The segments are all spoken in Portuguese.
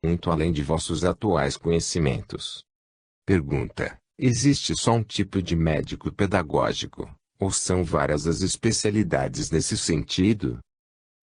muito além de vossos atuais conhecimentos. Pergunta: existe só um tipo de médico pedagógico, ou são várias as especialidades nesse sentido?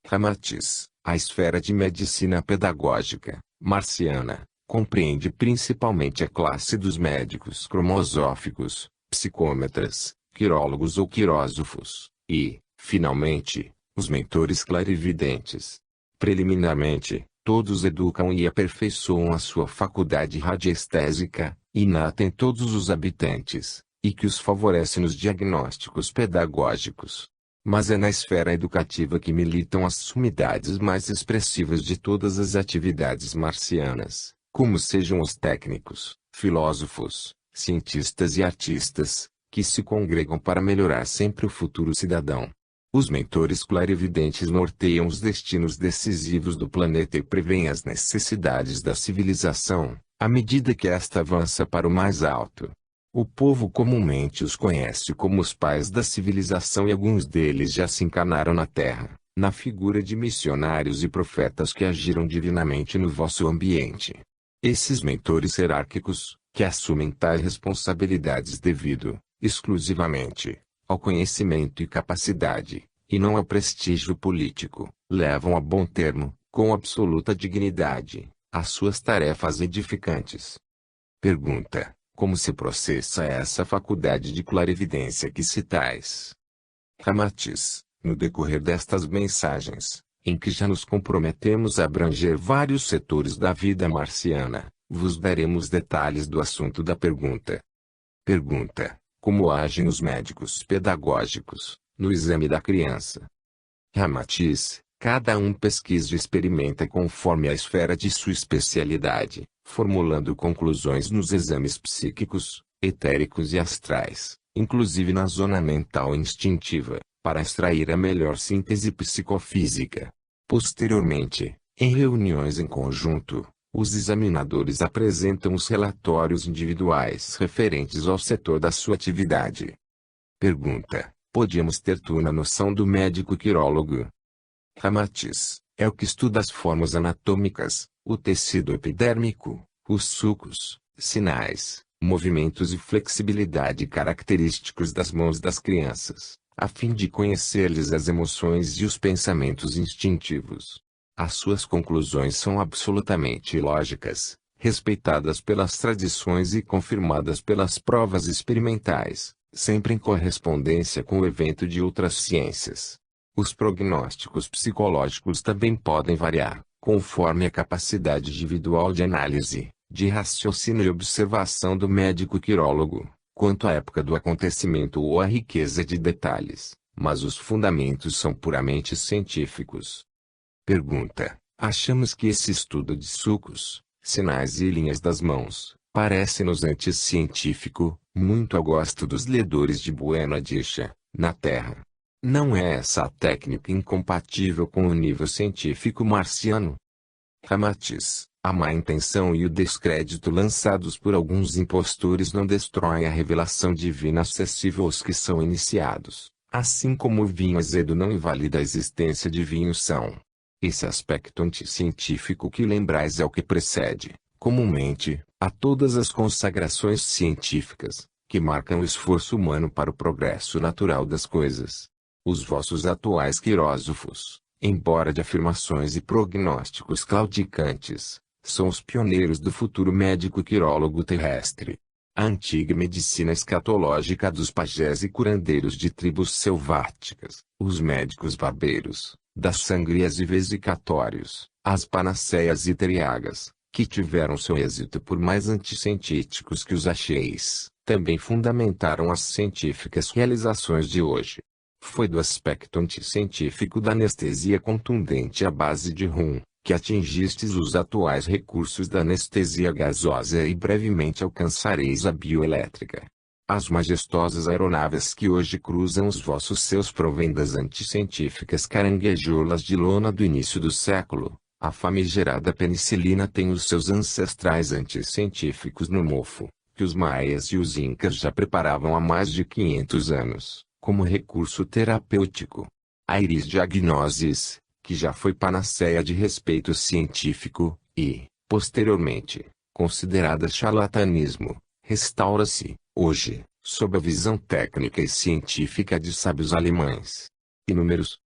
Ramatiz: a esfera de medicina pedagógica, marciana, compreende principalmente a classe dos médicos cromosóficos, psicômetras, quirólogos ou quirósofos, e, finalmente, os mentores clarividentes. Preliminarmente, todos educam e aperfeiçoam a sua faculdade radiestésica, inata em todos os habitantes, e que os favorece nos diagnósticos pedagógicos. Mas é na esfera educativa que militam as sumidades mais expressivas de todas as atividades marcianas, como sejam os técnicos, filósofos, cientistas e artistas, que se congregam para melhorar sempre o futuro cidadão. Os mentores clarividentes norteiam os destinos decisivos do planeta e preveem as necessidades da civilização, à medida que esta avança para o mais alto. O povo comumente os conhece como os pais da civilização e alguns deles já se encarnaram na Terra, na figura de missionários e profetas que agiram divinamente no vosso ambiente. Esses mentores hierárquicos, que assumem tais responsabilidades devido, exclusivamente, ao conhecimento e capacidade, e não ao prestígio político, levam a bom termo, com absoluta dignidade, as suas tarefas edificantes. Pergunta: como se processa essa faculdade de clarividência que citais? Ramatiz: no decorrer destas mensagens, em que já nos comprometemos a abranger vários setores da vida marciana, vos daremos detalhes do assunto da pergunta. Pergunta: como agem os médicos pedagógicos, no exame da criança? Ramatiz: cada um pesquisa e experimenta conforme a esfera de sua especialidade, formulando conclusões nos exames psíquicos, etéricos e astrais, inclusive na zona mental instintiva, para extrair a melhor síntese psicofísica. Posteriormente, em reuniões em conjunto, os examinadores apresentam os relatórios individuais referentes ao setor da sua atividade. Pergunta: podíamos ter uma noção do médico quirólogo? Ramatiz: é o que estuda as formas anatômicas, o tecido epidérmico, os sucos, sinais, movimentos e flexibilidade característicos das mãos das crianças, a fim de conhecer-lhes as emoções e os pensamentos instintivos. As suas conclusões são absolutamente lógicas, respeitadas pelas tradições e confirmadas pelas provas experimentais, sempre em correspondência com o evento de outras ciências. Os prognósticos psicológicos também podem variar, conforme a capacidade individual de análise, de raciocínio e observação do médico quirólogo, quanto à época do acontecimento ou à riqueza de detalhes, mas os fundamentos são puramente científicos. Pergunta: achamos que esse estudo de sucos, sinais e linhas das mãos, parece-nos anticientífico, muito ao gosto dos ledores de Buena Dicha, na Terra. Não é essa a técnica incompatível com o nível científico marciano? Ramatiz: a má intenção e o descrédito lançados por alguns impostores não destroem a revelação divina acessível aos que são iniciados, assim como o vinho azedo não invalida a existência de vinho são. Esse aspecto anticientífico que lembrais é o que precede, comumente, a todas as consagrações científicas, que marcam o esforço humano para o progresso natural das coisas. Os vossos atuais quirósofos, embora de afirmações e prognósticos claudicantes, são os pioneiros do futuro médico quirólogo terrestre. A antiga medicina escatológica dos pajés e curandeiros de tribos selváticas, os médicos barbeiros, das sangrias e vesicatórios, as panaceias e teriagas, que tiveram seu êxito por mais anticientíficos que os acheis, também fundamentaram as científicas realizações de hoje. Foi do aspecto anticientífico da anestesia contundente à base de rum, que atingistes os atuais recursos da anestesia gasosa e brevemente alcançareis a bioelétrica. As majestosas aeronaves que hoje cruzam os vossos céus provêm das anticientíficas caranguejolas de lona do início do século. A famigerada penicilina tem os seus ancestrais anticientíficos no mofo, que os maias e os incas já preparavam há mais de 500 anos, como recurso terapêutico. A iris diagnosis, que já foi panaceia de respeito científico, e, Posteriormente, considerada charlatanismo, restaura-se, hoje, sob a visão técnica e científica de sábios alemães. Inúmeros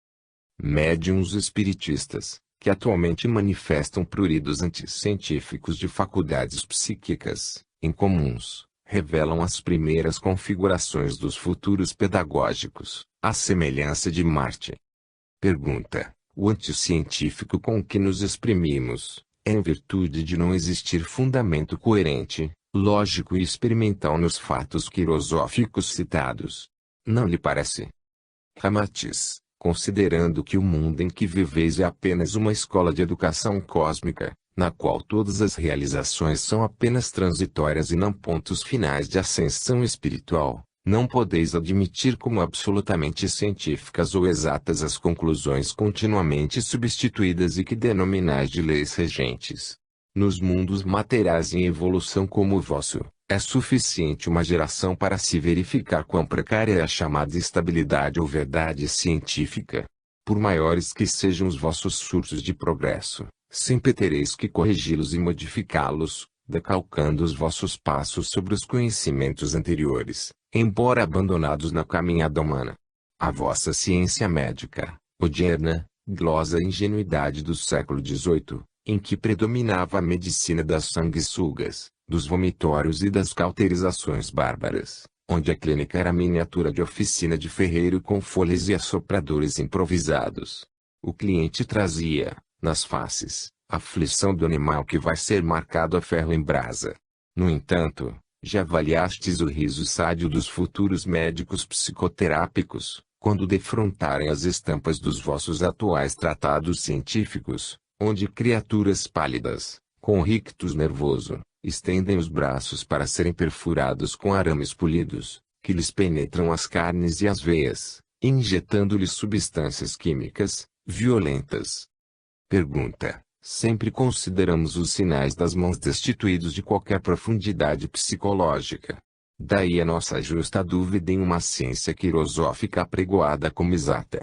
médiuns espiritistas, que atualmente manifestam pruridos anticientíficos de faculdades psíquicas, incomuns, revelam as primeiras configurações dos futuros pedagógicos, à semelhança de Marte. Pergunta: o anticientífico com que nos exprimimos, é em virtude de não existir fundamento coerente, lógico e experimental nos fatos quirosóficos citados. Não lhe parece? Ramatiz: considerando que o mundo em que viveis é apenas uma escola de educação cósmica, na qual todas as realizações são apenas transitórias e não pontos finais de ascensão espiritual, não podeis admitir como absolutamente científicas ou exatas as conclusões continuamente substituídas e que denominais de leis regentes. Nos mundos materiais em evolução como o vosso, é suficiente uma geração para se verificar quão precária é a chamada estabilidade ou verdade científica. Por maiores que sejam os vossos surtos de progresso, sempre tereis que corrigi-los e modificá-los, decalcando os vossos passos sobre os conhecimentos anteriores, embora abandonados na caminhada humana. A vossa ciência médica, odierna, glosa a ingenuidade do século XVIII, em que predominava a medicina das sanguessugas, dos vomitórios e das cauterizações bárbaras, onde a clínica era miniatura de oficina de ferreiro com folhas e assopradores improvisados. O cliente trazia, nas faces, a aflição do animal que vai ser marcado a ferro em brasa. No entanto, já avaliastes o riso sádio dos futuros médicos psicoterápicos, quando defrontarem as estampas dos vossos atuais tratados científicos, onde criaturas pálidas, com rictus nervoso, estendem os braços para serem perfurados com arames polidos, que lhes penetram as carnes e as veias, injetando-lhes substâncias químicas, violentas. Pergunta: sempre consideramos os sinais das mãos destituídos de qualquer profundidade psicológica. Daí a nossa justa dúvida em uma ciência quirosófica apregoada como exata.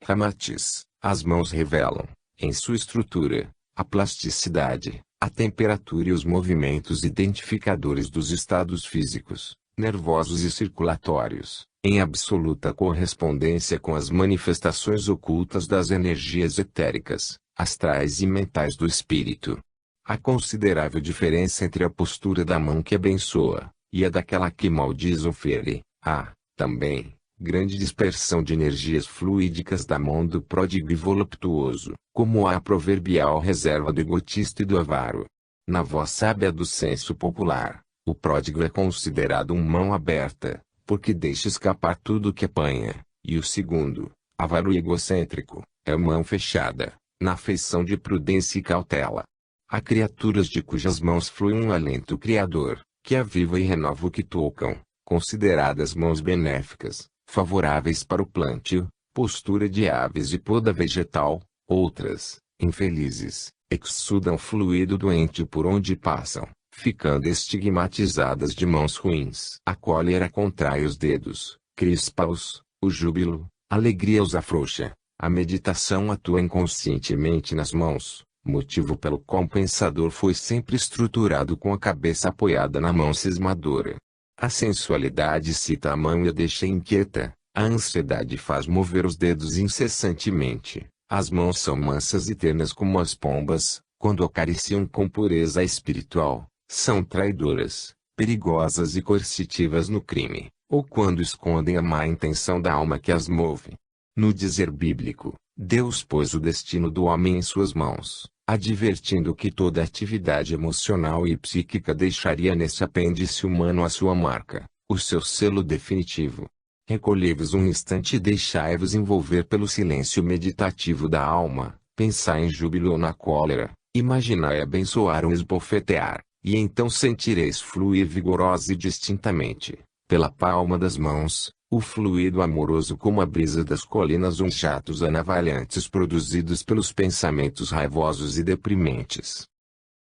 Ramatiz: as mãos revelam, em sua estrutura, a plasticidade, a temperatura e os movimentos identificadores dos estados físicos, nervosos e circulatórios, em absoluta correspondência com as manifestações ocultas das energias etéricas, astrais e mentais do espírito. Há considerável diferença entre a postura da mão que abençoa, e a daquela que maldiz ou fere. Há, também, grande dispersão de energias fluídicas da mão do pródigo e voluptuoso, como há a proverbial reserva do egotista e do avaro. Na voz sábia do senso popular, o pródigo é considerado mão aberta, porque deixa escapar tudo o que apanha, e o segundo, avaro e egocêntrico, é mão fechada, na feição de prudência e cautela. Há criaturas de cujas mãos flui um alento criador, que aviva e renova o que tocam, consideradas mãos benéficas, favoráveis para o plantio, postura de aves e poda vegetal. Outras, infelizes, exsudam fluido doente por onde passam, ficando estigmatizadas de mãos ruins. A cólera contrai os dedos, crispa-os, o júbilo, a alegria os afrouxa, a meditação atua inconscientemente nas mãos, motivo pelo qual o pensador foi sempre estruturado com a cabeça apoiada na mão cismadora. A sensualidade cita a mão e a deixa inquieta, a ansiedade faz mover os dedos incessantemente. As mãos são mansas e ternas como as pombas, quando acariciam com pureza espiritual, são traidoras, perigosas e coercitivas no crime, ou quando escondem a má intenção da alma que as move. No dizer bíblico, Deus pôs o destino do homem em suas mãos, advertindo que toda atividade emocional e psíquica deixaria nesse apêndice humano a sua marca, o seu selo definitivo. Recolhei-vos um instante e deixai-vos envolver pelo silêncio meditativo da alma, pensai em júbilo ou na cólera, imaginai abençoar ou esbofetear, e então sentireis fluir vigorosa e distintamente, pela palma das mãos, o fluido amoroso como a brisa das colinas ou jatos anavalhantes produzidos pelos pensamentos raivosos e deprimentes.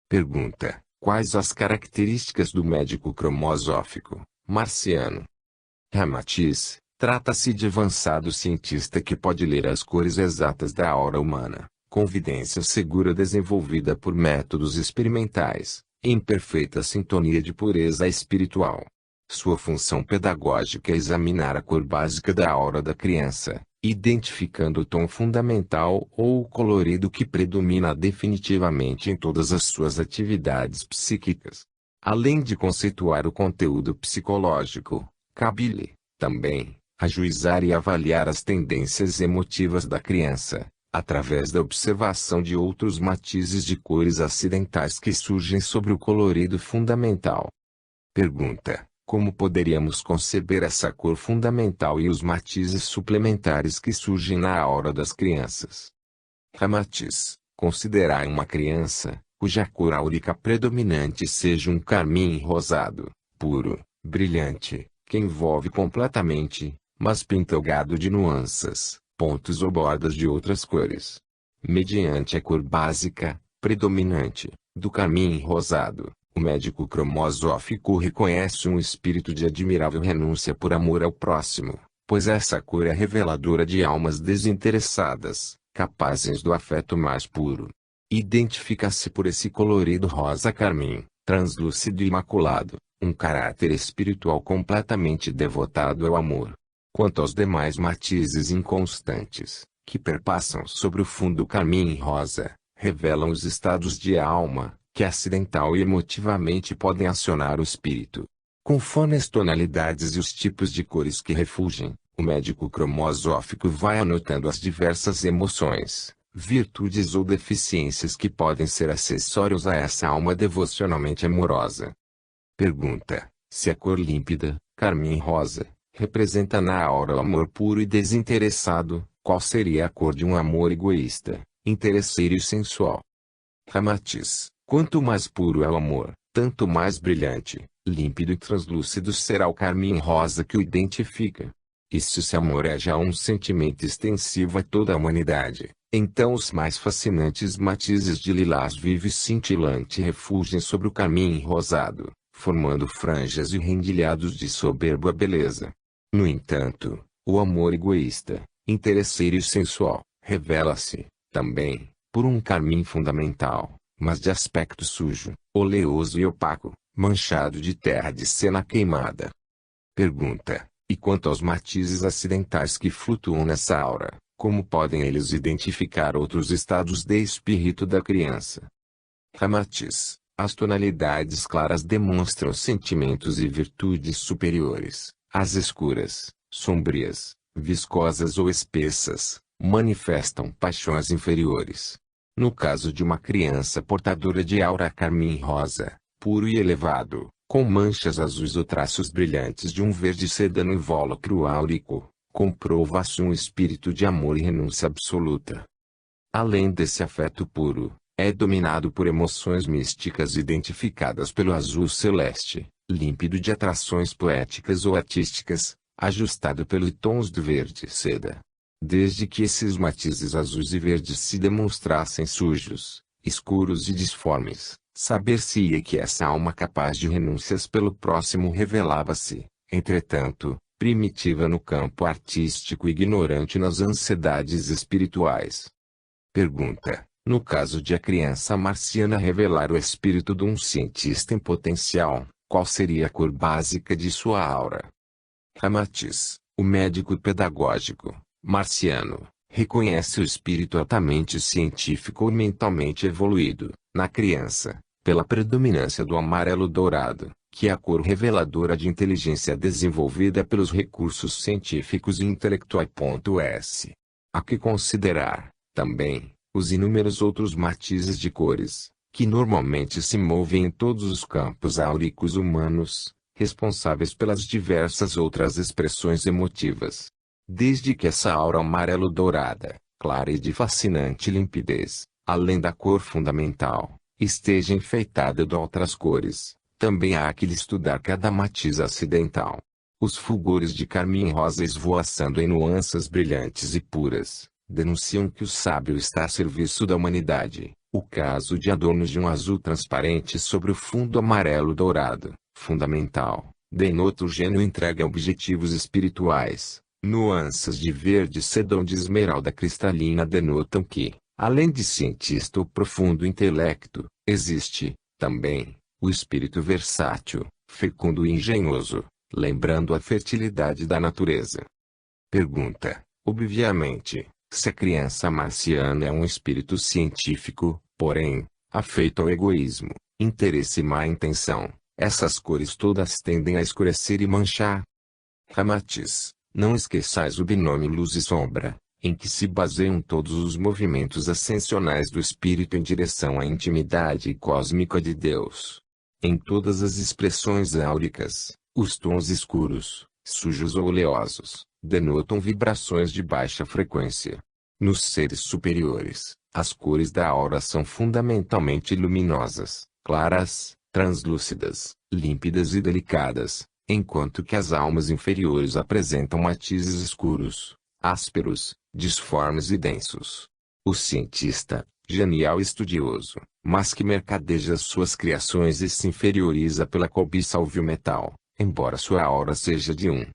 Pergunta: quais as características do médico cromosófico, marciano? Ramatiz: trata-se de avançado cientista que pode ler as cores exatas da aura humana, convivência segura desenvolvida por métodos experimentais, em perfeita sintonia de pureza espiritual. Sua função pedagógica é examinar a cor básica da aura da criança, identificando o tom fundamental ou o colorido que predomina definitivamente em todas as suas atividades psíquicas. Além de conceituar o conteúdo psicológico, cabe-lhe, também, ajuizar e avaliar as tendências emotivas da criança, através da observação de outros matizes de cores acidentais que surgem sobre o colorido fundamental. Pergunta: como poderíamos conceber essa cor fundamental e os matizes suplementares que surgem na aura das crianças? Ramatiz: considerar uma criança, cuja cor áurica predominante seja um carmim rosado, puro, brilhante, que envolve completamente, mas pintogado de nuances, pontos ou bordas de outras cores. Mediante a cor básica, predominante, do carmim rosado, o médico cromosófico reconhece um espírito de admirável renúncia por amor ao próximo, pois essa cor é reveladora de almas desinteressadas, capazes do afeto mais puro. Identifica-se por esse colorido rosa carmim, translúcido e imaculado, um caráter espiritual completamente devotado ao amor. Quanto aos demais matizes inconstantes, que perpassam sobre o fundo carmim rosa, revelam os estados de alma, que acidental e emotivamente podem acionar o espírito. Conforme as tonalidades e os tipos de cores que refulgem, o médico cromosófico vai anotando as diversas emoções, virtudes ou deficiências que podem ser acessórios a essa alma devocionalmente amorosa. Pergunta: se a cor límpida, carmim rosa, representa na aura o amor puro e desinteressado, qual seria a cor de um amor egoísta, interesseiro e sensual? Ramatiz: quanto mais puro é o amor, tanto mais brilhante, límpido e translúcido será o carmim rosa que o identifica. E se esse amor é já um sentimento extensivo a toda a humanidade, então os mais fascinantes matizes de lilás vivo e cintilante refulgem sobre o carmim rosado, formando franjas e rendilhados de soberba beleza. No entanto, o amor egoísta, interesseiro e sensual, revela-se, também, por um carmim fundamental, mas de aspecto sujo, oleoso e opaco, manchado de terra de cena queimada. Pergunta: e quanto aos matizes acidentais que flutuam nessa aura, como podem eles identificar outros estados de espírito da criança? Ramatiz: as tonalidades claras demonstram sentimentos e virtudes superiores, as escuras, sombrias, viscosas ou espessas, manifestam paixões inferiores. No caso de uma criança portadora de aura carmim rosa, puro e elevado, com manchas azuis ou traços brilhantes de um verde seda no invólucro áurico, comprova-se um espírito de amor e renúncia absoluta. Além desse afeto puro, é dominado por emoções místicas identificadas pelo azul celeste, límpido de atrações poéticas ou artísticas, ajustado pelos tons do verde seda. Desde que esses matizes azuis e verdes se demonstrassem sujos, escuros e disformes, saber-se-ia que essa alma capaz de renúncias pelo próximo revelava-se, entretanto, primitiva no campo artístico e ignorante nas ansiedades espirituais. Pergunta: no caso de a criança marciana revelar o espírito de um cientista em potencial, qual seria a cor básica de sua aura? Ramatiz: o médico pedagógico marciano reconhece o espírito altamente científico e mentalmente evoluído, na criança, pela predominância do amarelo dourado, que é a cor reveladora de inteligência desenvolvida pelos recursos científicos e intelectuais. Há que considerar, também, os inúmeros outros matizes de cores, que normalmente se movem em todos os campos áuricos humanos, responsáveis pelas diversas outras expressões emotivas. Desde que essa aura amarelo-dourada, clara e de fascinante limpidez, além da cor fundamental, esteja enfeitada de outras cores, também há que estudar cada matiz acidental. Os fulgores de carmim rosa esvoaçando em nuances brilhantes e puras, denunciam que o sábio está a serviço da humanidade. O caso de adornos de um azul transparente sobre o fundo amarelo-dourado, fundamental, denota o gênio entregue a objetivos espirituais. Nuances de verde sedão de esmeralda cristalina denotam que, Além de cientista ou profundo intelecto, existe, também, o espírito versátil, fecundo e engenhoso, lembrando a fertilidade da natureza. Pergunta: obviamente, se a criança marciana é um espírito científico, porém, afeito ao egoísmo, interesse e má intenção, essas cores todas tendem a escurecer e manchar. Ramatiz: não esqueçais o binômio luz e sombra, em que se baseiam todos os movimentos ascensionais do espírito em direção à intimidade cósmica de Deus. Em todas as expressões áuricas, os tons escuros, sujos ou oleosos, denotam vibrações de baixa frequência. Nos seres superiores, as cores da aura são fundamentalmente luminosas, claras, translúcidas, límpidas e delicadas, enquanto que as almas inferiores apresentam matizes escuros, ásperos, disformes e densos. O cientista, genial e estudioso, mas que mercadeja suas criações e se inferioriza pela cobiça ao vil metal, embora sua aura seja de um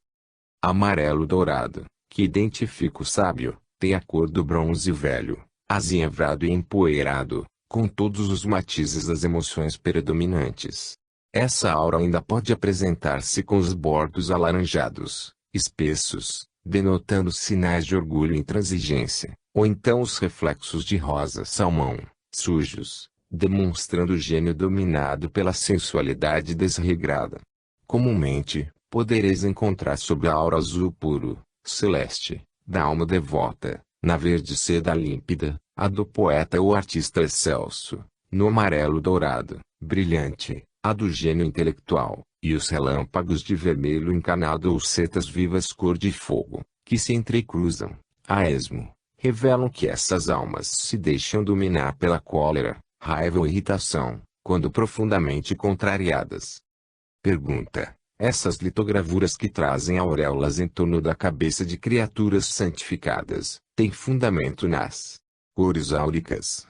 amarelo dourado, que identifica o sábio, tem a cor do bronze velho, azinhevrado e empoeirado, com todos os matizes das emoções predominantes. Essa aura ainda pode apresentar-se com os bordos alaranjados, espessos, denotando sinais de orgulho e intransigência, ou então os reflexos de rosa salmão, sujos, demonstrando o gênio dominado pela sensualidade desregrada. Comumente, podereis encontrar sob a aura azul puro, celeste, da alma devota, na verde seda límpida, a do poeta ou artista excelso, no amarelo dourado, brilhante, a do gênio intelectual, e os relâmpagos de vermelho encanado ou setas vivas cor de fogo, que se entrecruzam, a esmo, revelam que essas almas se deixam dominar pela cólera, raiva ou irritação, quando profundamente contrariadas. Pergunta: essas litogravuras que trazem auréolas em torno da cabeça de criaturas santificadas, têm fundamento nas cores áuricas?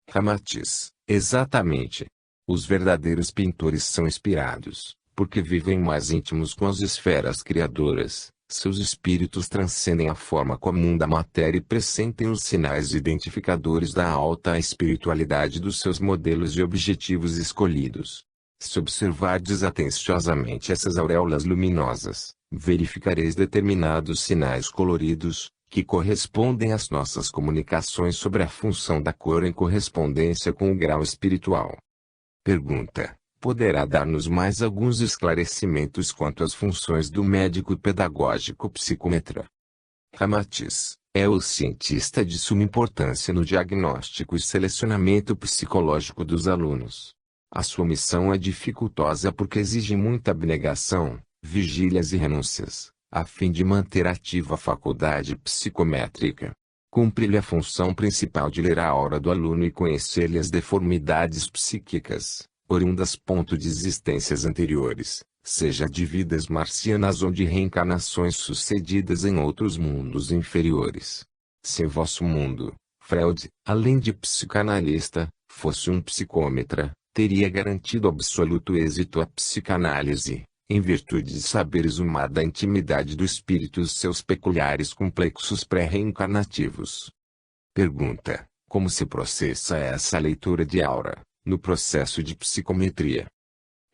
Ramatiz: exatamente. Os verdadeiros pintores são inspirados, porque vivem mais íntimos com as esferas criadoras, seus espíritos transcendem a forma comum da matéria e pressentem os sinais identificadores da alta espiritualidade dos seus modelos e objetivos escolhidos. Se observardes atenciosamente essas auréolas luminosas, verificareis determinados sinais coloridos, que correspondem às nossas comunicações sobre a função da cor em correspondência com o grau espiritual. Pergunta: poderá dar-nos mais alguns esclarecimentos quanto às funções do médico pedagógico psicometra? Ramatiz: é o cientista de suma importância no diagnóstico e selecionamento psicológico dos alunos. A sua missão é dificultosa porque exige muita abnegação, vigílias e renúncias, a fim de manter ativa a faculdade psicométrica. Cumpre-lhe a função principal de ler a aura do aluno e conhecer-lhe as deformidades psíquicas, oriundas de existências anteriores, seja de vidas marcianas ou de reencarnações sucedidas em outros mundos inferiores. Se vosso mundo, Freud, além de psicanalista, fosse um psicômetra, teria garantido absoluto êxito à psicanálise, em virtude de saber exumar da intimidade do espírito os seus peculiares complexos pré-reencarnativos. Pergunta: como se processa essa leitura de aura, no processo de psicometria?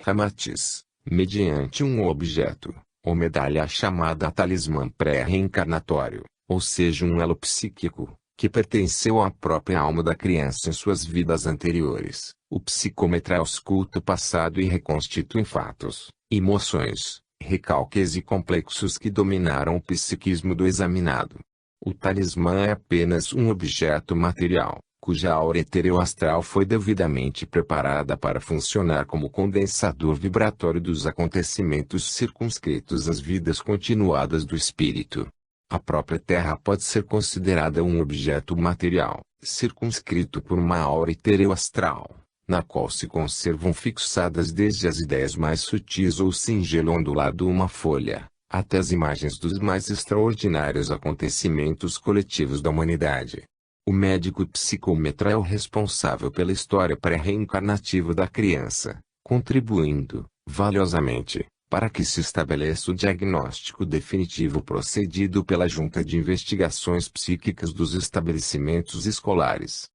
Ramatiz: mediante um objeto, ou medalha chamada talismã pré-reencarnatório, ou seja um elo psíquico, que pertenceu à própria alma da criança em suas vidas anteriores. O psicômetra ausculta o passado e reconstitui fatos, emoções, recalques e complexos que dominaram o psiquismo do examinado. O talismã é apenas um objeto material, cuja aura etereoastral foi devidamente preparada para funcionar como condensador vibratório dos acontecimentos circunscritos às vidas continuadas do espírito. A própria Terra pode ser considerada um objeto material, circunscrito por uma aura etereoastral, na qual se conservam fixadas desde as ideias mais sutis ou singelo ondulado uma folha, até as imagens dos mais extraordinários acontecimentos coletivos da humanidade. O médico psicometra é o responsável pela história pré-reencarnativa da criança, contribuindo, valiosamente, para que se estabeleça o diagnóstico definitivo procedido pela Junta de Investigações Psíquicas dos estabelecimentos escolares.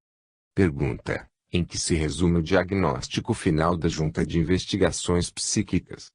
Pergunta: em que se resume o diagnóstico final da Junta de Investigações Psíquicas?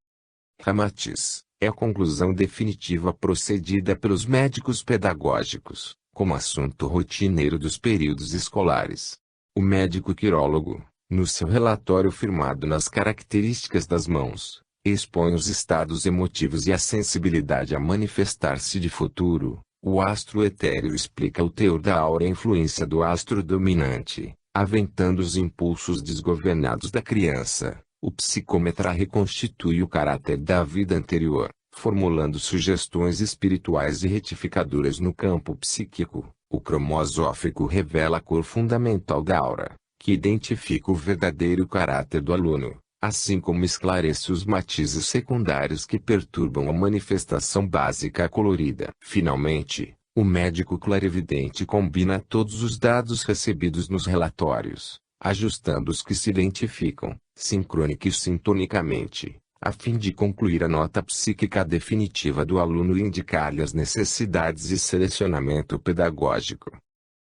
Ramatiz: é a conclusão definitiva procedida pelos médicos pedagógicos, como assunto rotineiro dos períodos escolares. O médico quirólogo, no seu relatório firmado nas características das mãos, expõe os estados emotivos e a sensibilidade a manifestar-se de futuro. O astro etéreo explica o teor da aura e a influência do astro dominante, aventando os impulsos desgovernados da criança. O psicômetra reconstitui o caráter da vida anterior, formulando sugestões espirituais e retificadoras no campo psíquico. O cromosófico revela a cor fundamental da aura, que identifica o verdadeiro caráter do aluno, assim como esclarece os matizes secundários que perturbam a manifestação básica colorida. Finalmente, o médico clarividente combina todos os dados recebidos nos relatórios, ajustando os que se identificam, sincrônica e sintonicamente, a fim de concluir a nota psíquica definitiva do aluno e indicar-lhe as necessidades e selecionamento pedagógico.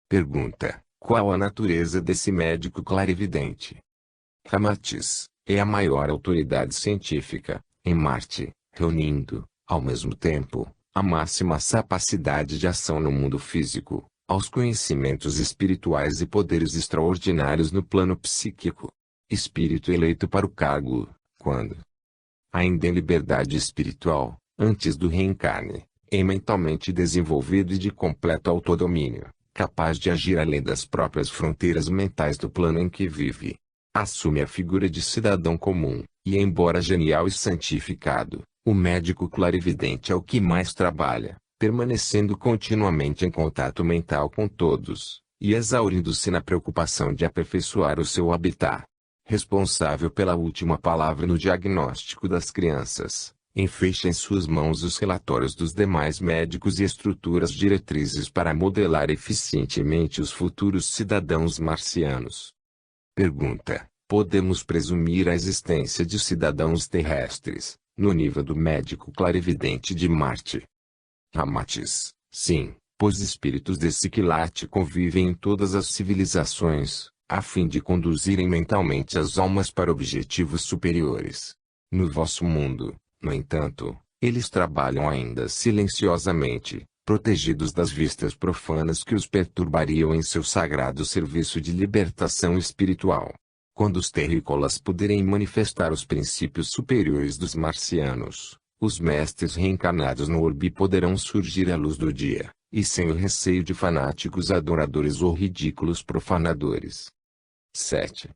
Pergunta: qual a natureza desse médico clarividente? Ramatiz: é a maior autoridade científica, em Marte, reunindo, ao mesmo tempo, a máxima capacidade de ação no mundo físico, aos conhecimentos espirituais e poderes extraordinários no plano psíquico. Espírito eleito para o cargo, quando, ainda em liberdade espiritual, antes do reencarne, é mentalmente desenvolvido e de completo autodomínio, capaz de agir além das próprias fronteiras mentais do plano em que vive. Assume a figura de cidadão comum, e embora genial e santificado, o médico clarividente é o que mais trabalha, permanecendo continuamente em contato mental com todos, e exaurindo-se na preocupação de aperfeiçoar o seu habitat. Responsável pela última palavra no diagnóstico das crianças, enfeixa em suas mãos os relatórios dos demais médicos e estruturas diretrizes para modelar eficientemente os futuros cidadãos marcianos. Pergunta: podemos presumir a existência de cidadãos terrestres, no nível do médico clarividente de Marte? Ramatiz: sim, pois espíritos desse quilate convivem em todas as civilizações, a fim de conduzirem mentalmente as almas para objetivos superiores. No vosso mundo, no entanto, eles trabalham ainda silenciosamente, protegidos das vistas profanas que os perturbariam em seu sagrado serviço de libertação espiritual. Quando os terrícolas puderem manifestar os princípios superiores dos marcianos, os mestres reencarnados no orbe poderão surgir à luz do dia, e sem o receio de fanáticos adoradores ou ridículos profanadores. 7.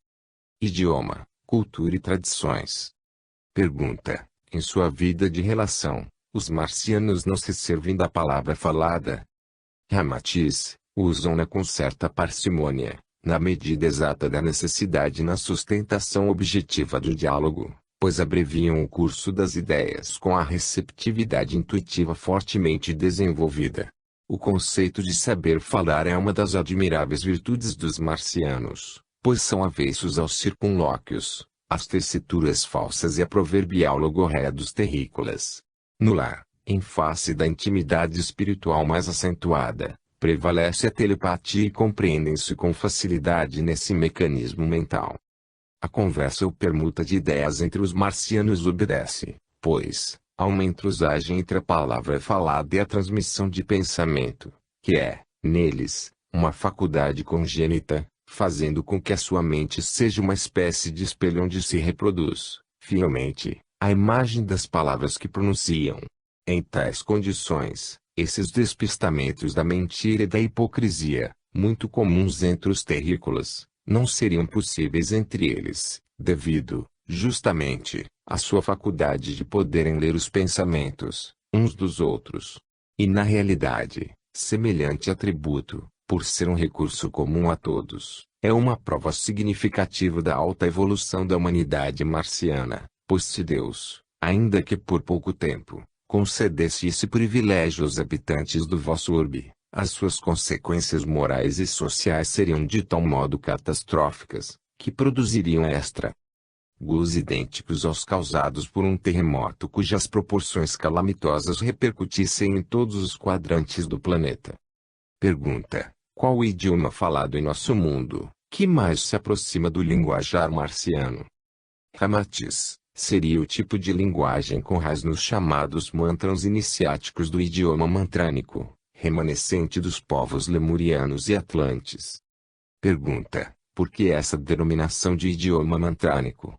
Idioma, cultura e tradições. Pergunta: em sua vida de relação, os marcianos não se servem da palavra falada? Ramatiz: usam-na com certa parcimônia, na medida exata da necessidade na sustentação objetiva do diálogo, pois abreviam o curso das ideias com a receptividade intuitiva fortemente desenvolvida. O conceito de saber falar é uma das admiráveis virtudes dos marcianos, pois são avessos aos circunlóquios, às tessituras falsas e à proverbial logorreia dos terrícolas. No lar, em face da intimidade espiritual mais acentuada, prevalece a telepatia e compreendem-se com facilidade nesse mecanismo mental. A conversa ou permuta de ideias entre os marcianos obedece, pois, a uma entrosagem entre a palavra falada e a transmissão de pensamento, que é, neles, uma faculdade congênita, fazendo com que a sua mente seja uma espécie de espelho onde se reproduz, fielmente, a imagem das palavras que pronunciam. Em tais condições, esses despistamentos da mentira e da hipocrisia, muito comuns entre os terrícolas, não seriam possíveis entre eles, devido, justamente, à sua faculdade de poderem ler os pensamentos, uns dos outros. E na realidade, semelhante atributo, por ser um recurso comum a todos, é uma prova significativa da alta evolução da humanidade marciana, pois se Deus, ainda que por pouco tempo, concedesse esse privilégio aos habitantes do vosso orbe, as suas consequências morais e sociais seriam de tal modo catastróficas, que produziriam extra GUs idênticos aos causados por um terremoto cujas proporções calamitosas repercutissem em todos os quadrantes do planeta. Pergunta: qual o idioma falado em nosso mundo, que mais se aproxima do linguajar marciano? Ramatiz: seria o tipo de linguagem com raiz nos chamados mantras iniciáticos do idioma mantrânico, remanescente dos povos lemurianos e atlantes. Pergunta: por que essa denominação de idioma mantrânico?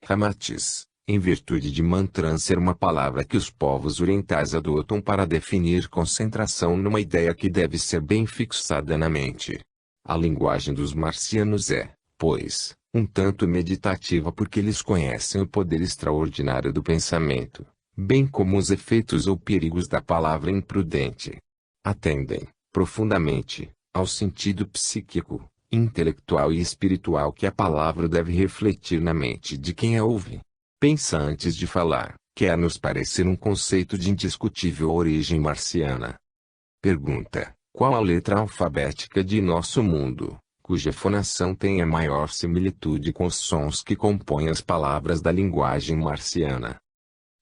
Ramatiz: em virtude de mantran ser uma palavra que os povos orientais adotam para definir concentração numa ideia que deve ser bem fixada na mente. A linguagem dos marcianos é, pois, um tanto meditativa porque eles conhecem o poder extraordinário do pensamento, bem como os efeitos ou perigos da palavra imprudente. Atendem, profundamente, ao sentido psíquico, intelectual e espiritual que a palavra deve refletir na mente de quem a ouve. Pensa antes de falar, quer nos parecer um conceito de indiscutível origem marciana. Pergunta: qual a letra alfabética de nosso mundo, cuja fonação tem a maior similitude com os sons que compõem as palavras da linguagem marciana?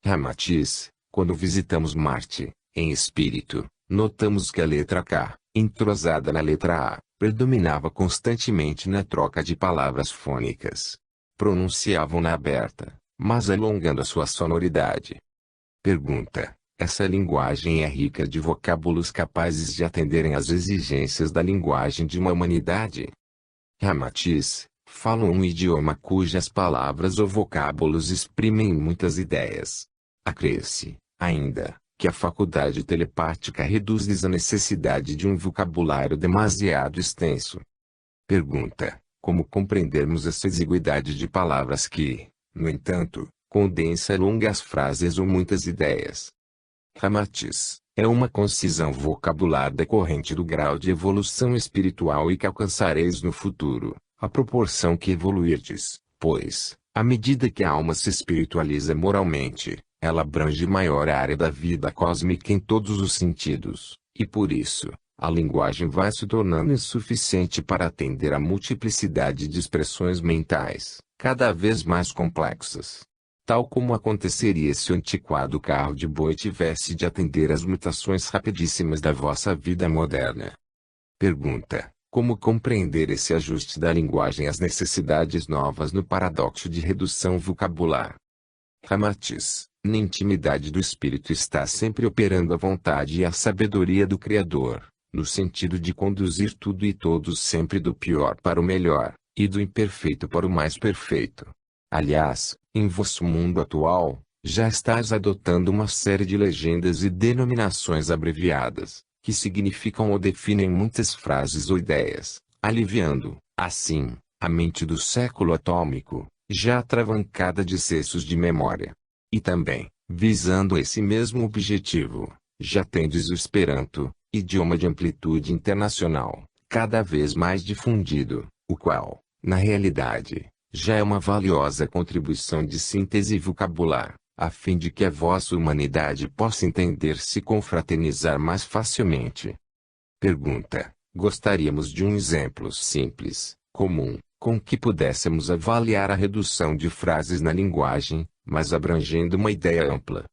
Ramatiz: quando visitamos Marte, em espírito, notamos que a letra K, entrosada na letra A, predominava constantemente na troca de palavras fônicas. Pronunciavam-na aberta, mas alongando a sua sonoridade. Pergunta: essa linguagem é rica de vocábulos capazes de atenderem às exigências da linguagem de uma humanidade? Ramatiz: falam um idioma cujas palavras ou vocábulos exprimem muitas ideias. Acresce, ainda, que a faculdade telepática reduz a necessidade de um vocabulário demasiado extenso. Pergunta: como compreendermos essa exiguidade de palavras que, no entanto, condensa longas frases ou muitas ideias? Ramatiz: é uma concisão vocabular decorrente do grau de evolução espiritual e que alcançareis no futuro, à proporção que evoluirdes, pois, à medida que a alma se espiritualiza moralmente, ela abrange maior área da vida cósmica em todos os sentidos, e por isso, a linguagem vai se tornando insuficiente para atender à multiplicidade de expressões mentais, cada vez mais complexas. Tal como aconteceria se o antiquado carro de boi tivesse de atender às mutações rapidíssimas da vossa vida moderna. Pergunta: como compreender esse ajuste da linguagem às necessidades novas no paradoxo de redução vocabular? Ramatiz: na intimidade do espírito está sempre operando a vontade e a sabedoria do Criador, no sentido de conduzir tudo e todos sempre do pior para o melhor, e do imperfeito para o mais perfeito. Aliás, em vosso mundo atual, já estás adotando uma série de legendas e denominações abreviadas, que significam ou definem muitas frases ou ideias, aliviando, assim, a mente do século atômico, já atravancada de excessos de memória. E também, visando esse mesmo objetivo, já tendes o Esperanto, idioma de amplitude internacional, cada vez mais difundido, o qual, na realidade, já é uma valiosa contribuição de síntese vocabular, a fim de que a vossa humanidade possa entender-se e confraternizar mais facilmente. Pergunta: gostaríamos de um exemplo simples, comum, com que pudéssemos avaliar a redução de frases na linguagem, mas abrangendo uma ideia ampla.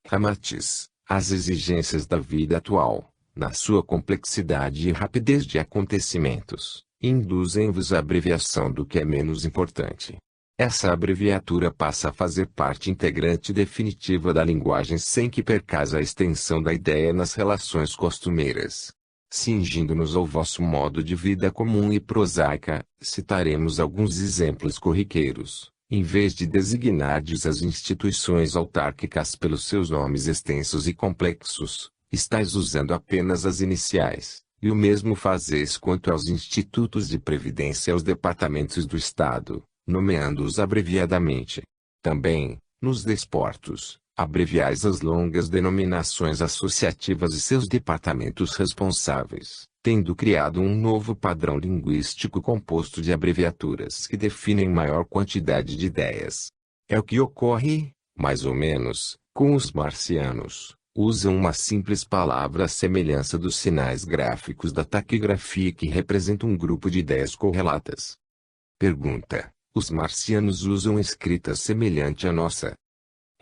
Ramatiz: as exigências da vida atual, na sua complexidade e rapidez de acontecimentos, induzem-vos à abreviação do que é menos importante. Essa abreviatura passa a fazer parte integrante definitiva da linguagem sem que percasa a extensão da ideia nas relações costumeiras. Cingindo-nos ao vosso modo de vida comum e prosaica, citaremos alguns exemplos corriqueiros. Em vez de designardes as instituições autárquicas pelos seus nomes extensos e complexos, estáis usando apenas as iniciais, e o mesmo fazeis quanto aos institutos de previdência e aos departamentos do Estado, nomeando-os abreviadamente. Também, nos desportos, abreviais as longas denominações associativas e seus departamentos responsáveis, tendo criado um novo padrão linguístico composto de abreviaturas que definem maior quantidade de ideias. É o que ocorre, mais ou menos, com os marcianos. Usam uma simples palavra à semelhança dos sinais gráficos da taquigrafia que representa um grupo de ideias correlatas. Pergunta: Os marcianos usam escrita semelhante à nossa.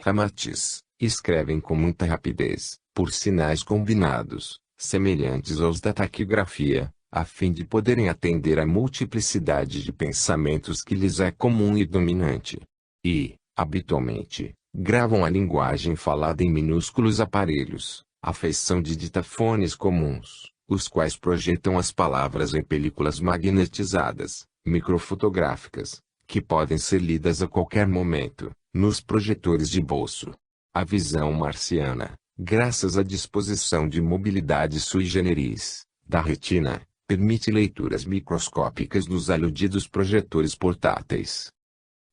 Ramatiz. Escrevem com muita rapidez, por sinais combinados, semelhantes aos da taquigrafia, a fim de poderem atender à multiplicidade de pensamentos que lhes é comum e dominante. E, habitualmente, gravam a linguagem falada em minúsculos aparelhos, à feição de ditafones comuns, os quais projetam as palavras em películas magnetizadas, microfotográficas, que podem ser lidas a qualquer momento, nos projetores de bolso. A visão marciana, graças à disposição de mobilidade sui generis, da retina, permite leituras microscópicas dos aludidos projetores portáteis.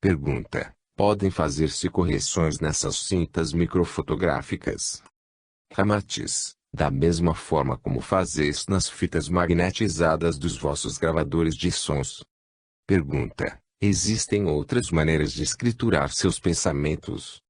Pergunta: podem fazer-se correções nessas cintas microfotográficas? Ramatiz: da mesma forma como fazeis nas fitas magnetizadas dos vossos gravadores de sons. Pergunta: existem outras maneiras de escriturar seus pensamentos?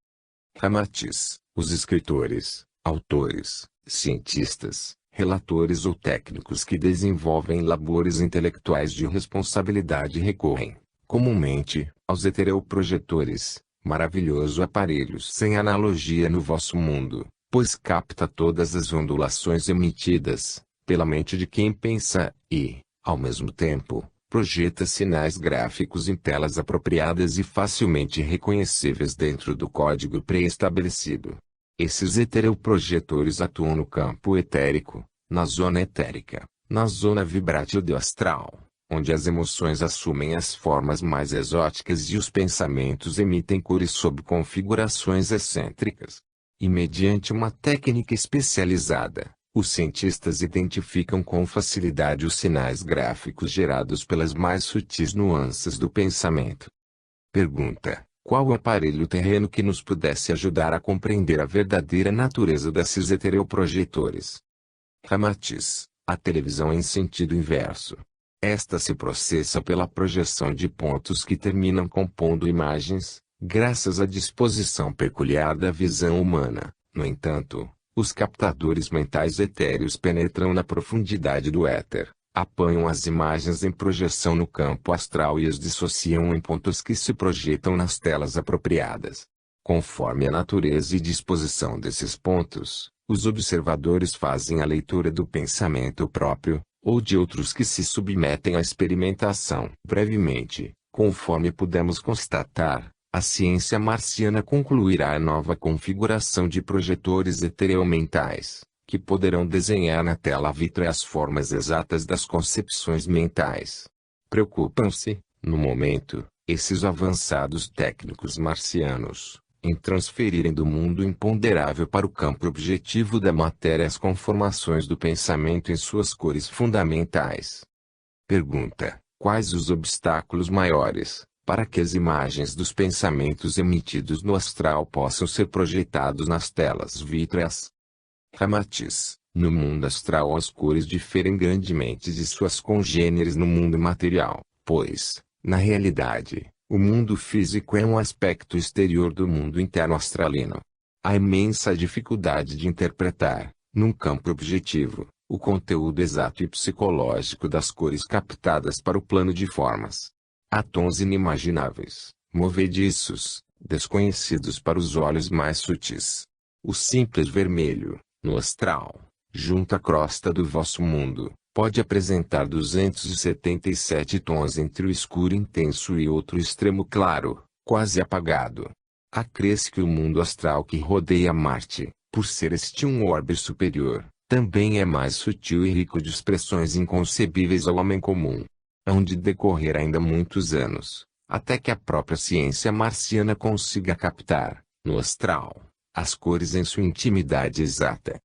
Ramatiz: os escritores, autores, cientistas, relatores ou técnicos que desenvolvem labores intelectuais de responsabilidade recorrem, comumente, aos heteroprojetores, maravilhoso aparelhos sem analogia no vosso mundo, pois capta todas as ondulações emitidas pela mente de quem pensa e, ao mesmo tempo, projeta sinais gráficos em telas apropriadas e facilmente reconhecíveis dentro do código pré-estabelecido. Esses heteroprojetores atuam no campo etérico, na zona etérica, na zona vibrátil do astral, onde as emoções assumem as formas mais exóticas e os pensamentos emitem cores sob configurações excêntricas. E mediante uma técnica especializada, os cientistas identificam com facilidade os sinais gráficos gerados pelas mais sutis nuances do pensamento. Pergunta: qual o aparelho terreno que nos pudesse ajudar a compreender a verdadeira natureza desses heteroprojetores? Ramatiz: a televisão em sentido inverso. Esta se processa pela projeção de pontos que terminam compondo imagens, graças à disposição peculiar da visão humana. No entanto, os captadores mentais etéreos penetram na profundidade do éter, apanham as imagens em projeção no campo astral e as dissociam em pontos que se projetam nas telas apropriadas. Conforme a natureza e disposição desses pontos, os observadores fazem a leitura do pensamento próprio, ou de outros que se submetem à experimentação. Brevemente, conforme pudemos constatar, a ciência marciana concluirá a nova configuração de projetores etereomentais, que poderão desenhar na tela vítrea as formas exatas das concepções mentais. Preocupam-se, no momento, esses avançados técnicos marcianos, em transferirem do mundo imponderável para o campo objetivo da matéria as conformações do pensamento em suas cores fundamentais. Pergunta: quais os obstáculos maiores, para que as imagens dos pensamentos emitidos no astral possam ser projetados nas telas vítreas? Ramatiz: no mundo astral as cores diferem grandemente de suas congêneres no mundo material, pois, na realidade, o mundo físico é um aspecto exterior do mundo interno astralino. Há imensa dificuldade de interpretar, num campo objetivo, o conteúdo exato e psicológico das cores captadas para o plano de formas. Há tons inimagináveis, movediços, desconhecidos para os olhos mais sutis. O simples vermelho, no astral, junto à crosta do vosso mundo, pode apresentar 277 tons entre o escuro intenso e outro extremo claro, quase apagado. Acresce que o mundo astral que rodeia Marte, por ser este um orbe superior, também é mais sutil e rico de expressões inconcebíveis ao homem comum. Hão de decorrer ainda muitos anos, até que a própria ciência marciana consiga captar, no astral, as cores em sua intimidade exata.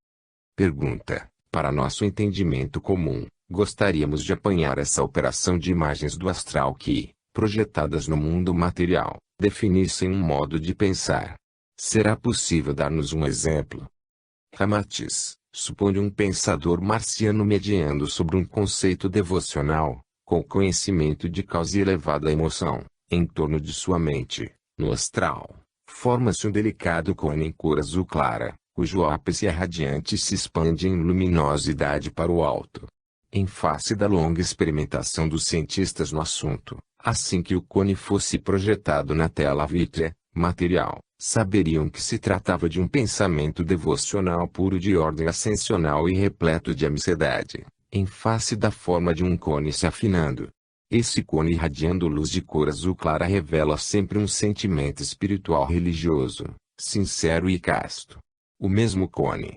Pergunta: para nosso entendimento comum, gostaríamos de apanhar essa operação de imagens do astral que, projetadas no mundo material, definissem um modo de pensar. Será possível dar-nos um exemplo? Ramatiz: suponha um pensador marciano mediando sobre um conceito devocional, com conhecimento de causa e elevada emoção, em torno de sua mente, no astral, forma-se um delicado cone em cor azul clara, cujo ápice radiante se expande em luminosidade para o alto. Em face da longa experimentação dos cientistas no assunto, assim que o cone fosse projetado na tela vítrea, material, saberiam que se tratava de um pensamento devocional puro de ordem ascensional e repleto de amizade, em face da forma de um cone se afinando. Esse cone irradiando luz de cor azul clara revela sempre um sentimento espiritual religioso, sincero e casto. O mesmo cone,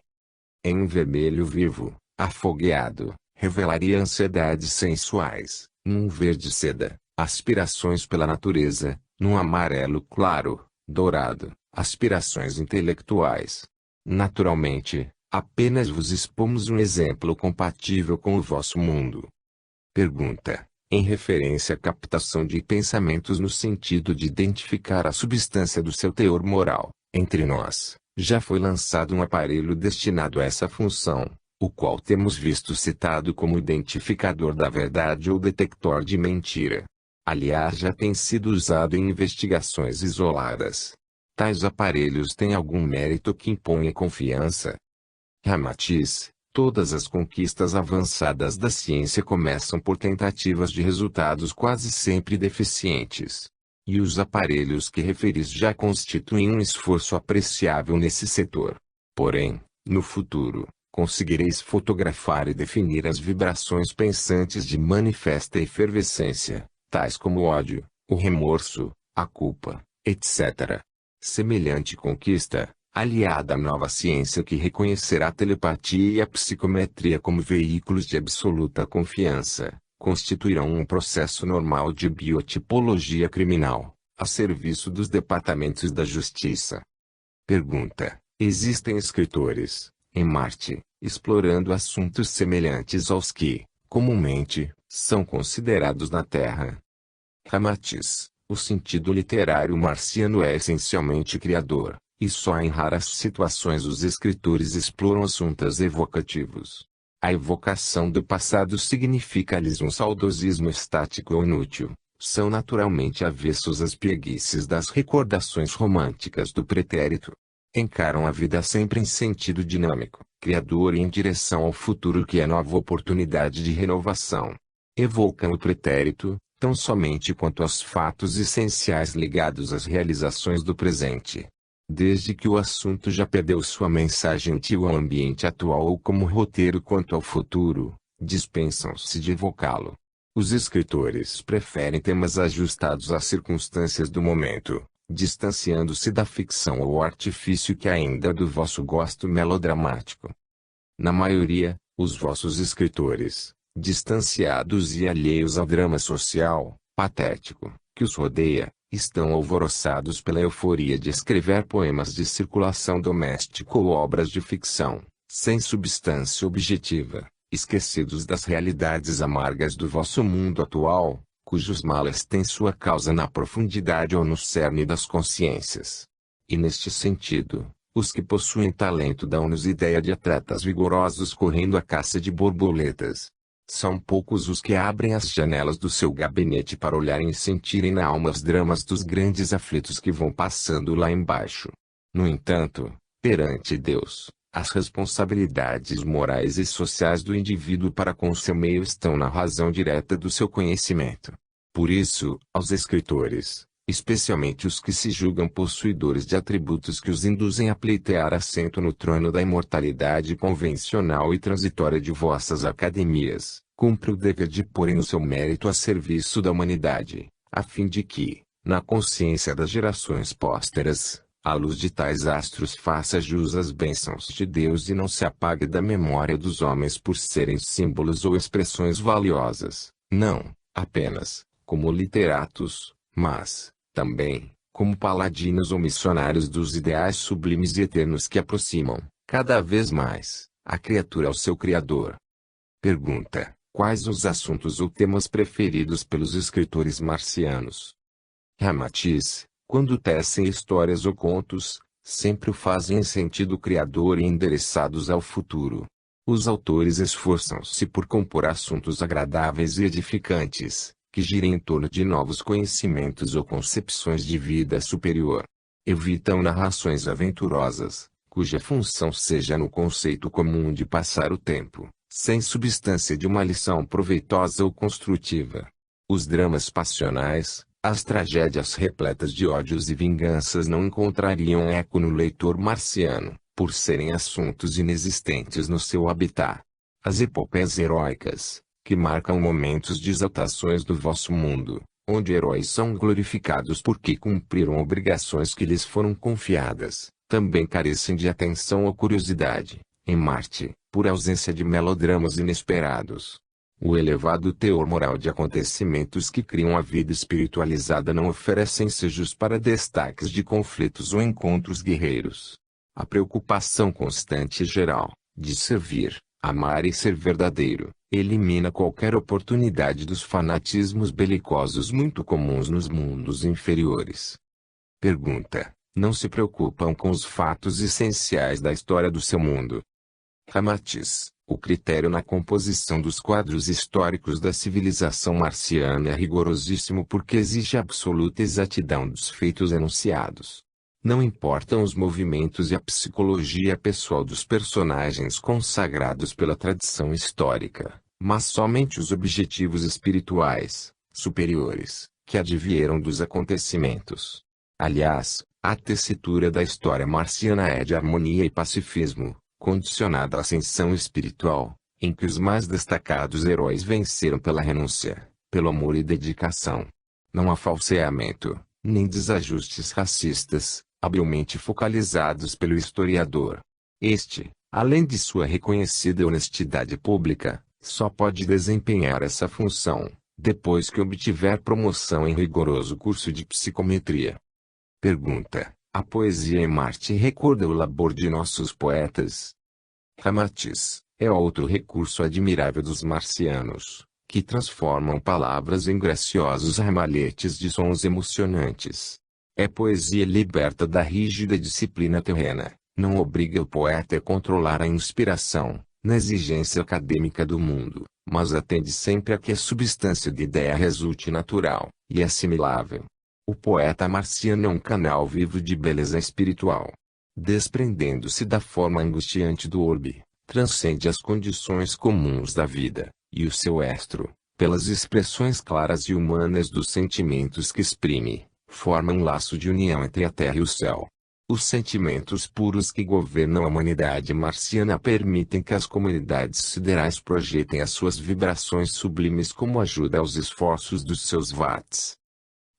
em um vermelho vivo, afogueado, revelaria ansiedades sensuais; num verde seda, aspirações pela natureza; num amarelo claro, dourado, aspirações intelectuais. Naturalmente, apenas vos expomos um exemplo compatível com o vosso mundo. Pergunta: em referência à captação de pensamentos no sentido de identificar a substância do seu teor moral, entre nós, já foi lançado um aparelho destinado a essa função, o qual temos visto citado como identificador da verdade ou detector de mentira. Aliás, já tem sido usado em investigações isoladas. Tais aparelhos têm algum mérito que imponha confiança? Ramatiz: todas as conquistas avançadas da ciência começam por tentativas de resultados quase sempre deficientes. E os aparelhos que referis já constituem um esforço apreciável nesse setor. Porém, no futuro, conseguireis fotografar e definir as vibrações pensantes de manifesta efervescência, tais como o ódio, o remorso, a culpa, etc. Semelhante conquista, aliada à nova ciência que reconhecerá a telepatia e a psicometria como veículos de absoluta confiança, constituirão um processo normal de biotipologia criminal, a serviço dos departamentos da justiça. Pergunta: existem escritores, em Marte, explorando assuntos semelhantes aos que, comumente, são considerados na Terra? Ramatiz: o sentido literário marciano é essencialmente criador, e só em raras situações os escritores exploram assuntos evocativos. A evocação do passado significa-lhes um saudosismo estático ou inútil. São naturalmente avessos às preguiças das recordações românticas do pretérito. Encaram a vida sempre em sentido dinâmico, criador e em direção ao futuro que é nova oportunidade de renovação. Evocam o pretérito, tão somente quanto aos fatos essenciais ligados às realizações do presente. Desde que o assunto já perdeu sua mensagem útil ao ambiente atual ou como roteiro quanto ao futuro, dispensam-se de evocá-lo. Os escritores preferem temas ajustados às circunstâncias do momento, distanciando-se da ficção ou artifício que ainda é do vosso gosto melodramático. Na maioria, os vossos escritores, distanciados e alheios ao drama social, patético, que os rodeia, estão alvoroçados pela euforia de escrever poemas de circulação doméstica ou obras de ficção, sem substância objetiva, esquecidos das realidades amargas do vosso mundo atual, cujos males têm sua causa na profundidade ou no cerne das consciências. E neste sentido, os que possuem talento dão-nos ideia de atletas vigorosos correndo à caça de borboletas. São poucos os que abrem as janelas do seu gabinete para olharem e sentirem na alma os dramas dos grandes aflitos que vão passando lá embaixo. No entanto, perante Deus, as responsabilidades morais e sociais do indivíduo para com o seu meio estão na razão direta do seu conhecimento. Por isso, aos escritores, especialmente os que se julgam possuidores de atributos que os induzem a pleitear assento no trono da imortalidade convencional e transitória de vossas academias, cumpre o dever de porem o seu mérito a serviço da humanidade, a fim de que, na consciência das gerações pósteras, a luz de tais astros faça jus às bênçãos de Deus e não se apague da memória dos homens por serem símbolos ou expressões valiosas, não, apenas, como literatos, mas, também, como paladinos ou missionários dos ideais sublimes e eternos que aproximam, cada vez mais, a criatura ao seu Criador. Pergunta: quais os assuntos ou temas preferidos pelos escritores marcianos? Ramatiz: quando tecem histórias ou contos, sempre o fazem em sentido criador e endereçados ao futuro. Os autores esforçam-se por compor assuntos agradáveis e edificantes, que girem em torno de novos conhecimentos ou concepções de vida superior. Evitam narrações aventurosas, cuja função seja no conceito comum de passar o tempo, sem substância de uma lição proveitosa ou construtiva. Os dramas passionais, as tragédias repletas de ódios e vinganças não encontrariam eco no leitor marciano, por serem assuntos inexistentes no seu habitat. As epopeias heróicas, que marcam momentos de exaltações do vosso mundo, onde heróis são glorificados porque cumpriram obrigações que lhes foram confiadas, também carecem de atenção ou curiosidade, em Marte, por ausência de melodramas inesperados. O elevado teor moral de acontecimentos que criam a vida espiritualizada não oferece ensejos para destaques de conflitos ou encontros guerreiros. A preocupação constante e geral, de servir, amar e ser verdadeiro, elimina qualquer oportunidade dos fanatismos belicosos muito comuns nos mundos inferiores. Pergunta: não se preocupam com os fatos essenciais da história do seu mundo? Ramatiz: o critério na composição dos quadros históricos da civilização marciana é rigorosíssimo porque exige absoluta exatidão dos feitos enunciados. Não importam os movimentos e a psicologia pessoal dos personagens consagrados pela tradição histórica, mas somente os objetivos espirituais, superiores, que advieram dos acontecimentos. Aliás, a tessitura da história marciana é de harmonia e pacifismo, condicionada à ascensão espiritual, em que os mais destacados heróis venceram pela renúncia, pelo amor e dedicação. Não há falseamento, nem desajustes racistas, habilmente focalizados pelo historiador. Este, além de sua reconhecida honestidade pública, só pode desempenhar essa função, depois que obtiver promoção em rigoroso curso de psicometria. Pergunta: a poesia em Marte recorda o labor de nossos poetas? Ramatiz: é outro recurso admirável dos marcianos, que transformam palavras em graciosos ramalhetes de sons emocionantes. É poesia liberta da rígida disciplina terrena, não obriga o poeta a controlar a inspiração, na exigência acadêmica do mundo, mas atende sempre a que a substância de ideia resulte natural e assimilável. O poeta marciano é um canal vivo de beleza espiritual. Desprendendo-se da forma angustiante do orbe, transcende as condições comuns da vida, e o seu estro, pelas expressões claras e humanas dos sentimentos que exprime, forma um laço de união entre a terra e o céu. Os sentimentos puros que governam a humanidade marciana permitem que as comunidades siderais projetem as suas vibrações sublimes como ajuda aos esforços dos seus watts.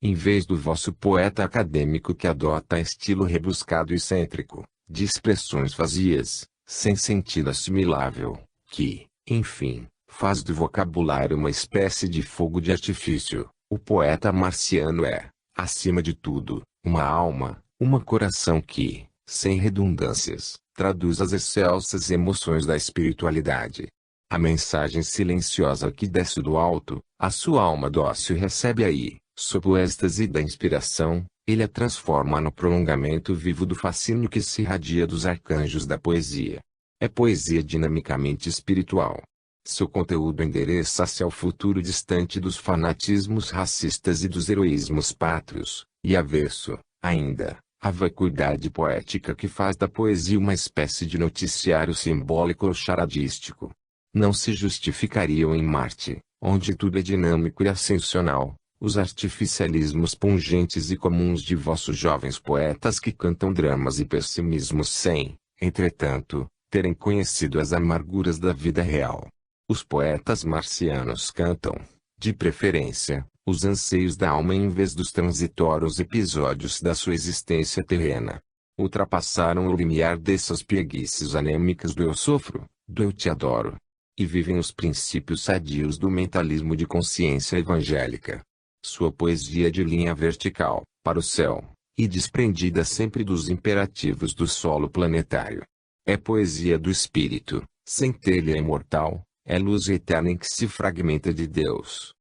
Em vez do vosso poeta acadêmico que adota estilo rebuscado e excêntrico, de expressões vazias, sem sentido assimilável, que, enfim, faz do vocabulário uma espécie de fogo de artifício, o poeta marciano é, acima de tudo, uma alma, um coração que, sem redundâncias, traduz as excelsas emoções da espiritualidade. A mensagem silenciosa que desce do alto, a sua alma dócil recebe aí, sob o êxtase da inspiração, ele a transforma no prolongamento vivo do fascínio que se irradia dos arcanjos da poesia. É poesia dinamicamente espiritual. Seu conteúdo endereça-se ao futuro distante dos fanatismos racistas e dos heroísmos pátrios, e avesso, ainda, à vacuidade poética que faz da poesia uma espécie de noticiário simbólico ou charadístico. Não se justificariam em Marte, onde tudo é dinâmico e ascensional, os artificialismos pungentes e comuns de vossos jovens poetas que cantam dramas e pessimismos sem, entretanto, terem conhecido as amarguras da vida real. Os poetas marcianos cantam, de preferência, os anseios da alma em vez dos transitórios episódios da sua existência terrena. Ultrapassaram o limiar dessas pieguices anêmicas do eu sofro, do eu te adoro. E vivem os princípios sadios do mentalismo de consciência evangélica. Sua poesia de linha vertical, para o céu, e desprendida sempre dos imperativos do solo planetário. É poesia do espírito, centelha imortal, é luz eterna em que se fragmenta de Deus.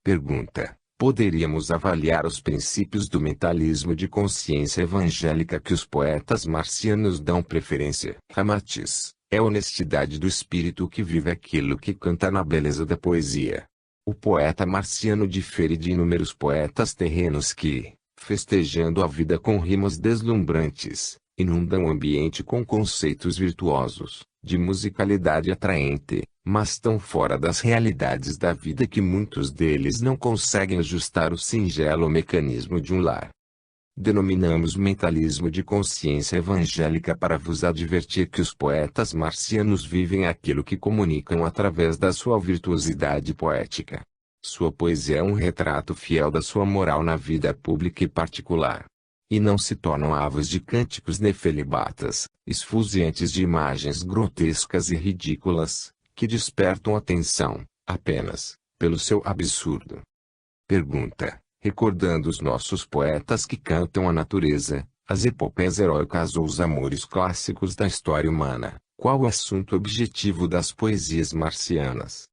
Pergunta: poderíamos avaliar os princípios do mentalismo de consciência evangélica que os poetas marcianos dão preferência? Ramatiz: é a honestidade do espírito que vive aquilo que canta na beleza da poesia. O poeta marciano difere de inúmeros poetas terrenos que, festejando a vida com rimas deslumbrantes, inundam o ambiente com conceitos virtuosos, de musicalidade atraente, mas tão fora das realidades da vida que muitos deles não conseguem ajustar o singelo mecanismo de um lar. Denominamos mentalismo de consciência evangélica para vos advertir que os poetas marcianos vivem aquilo que comunicam através da sua virtuosidade poética. Sua poesia é um retrato fiel da sua moral na vida pública e particular. E não se tornam aves de cânticos nefelibatas, esfuziantes de imagens grotescas e ridículas, que despertam atenção, apenas, pelo seu absurdo. Pergunta. Recordando os nossos poetas que cantam a natureza, as epopeias heróicas ou os amores clássicos da história humana, qual o assunto objetivo das poesias marcianas?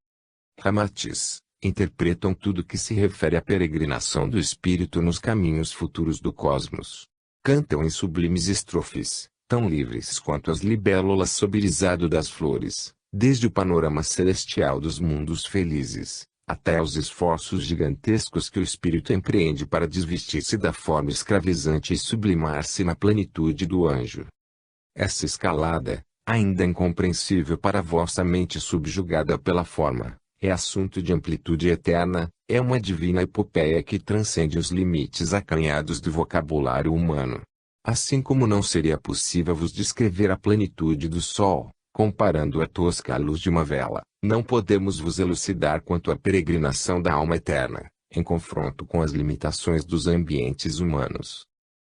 Ramatiz. Interpretam tudo que se refere à peregrinação do espírito nos caminhos futuros do cosmos. Cantam em sublimes estrofes, tão livres quanto as libélulas sob o irisado das flores, desde o panorama celestial dos mundos felizes, até os esforços gigantescos que o espírito empreende para desvestir-se da forma escravizante e sublimar-se na plenitude do anjo. Essa escalada, ainda incompreensível para vossa mente subjugada pela forma, é assunto de amplitude eterna, é uma divina epopeia que transcende os limites acanhados do vocabulário humano. Assim como não seria possível vos descrever a plenitude do sol, comparando a tosca luz de uma vela, não podemos vos elucidar quanto à peregrinação da alma eterna, em confronto com as limitações dos ambientes humanos.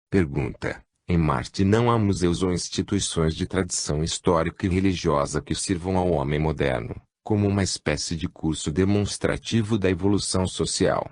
Pergunta. Em Marte não há museus ou instituições de tradição histórica e religiosa que sirvam ao homem moderno, como uma espécie de curso demonstrativo da evolução social.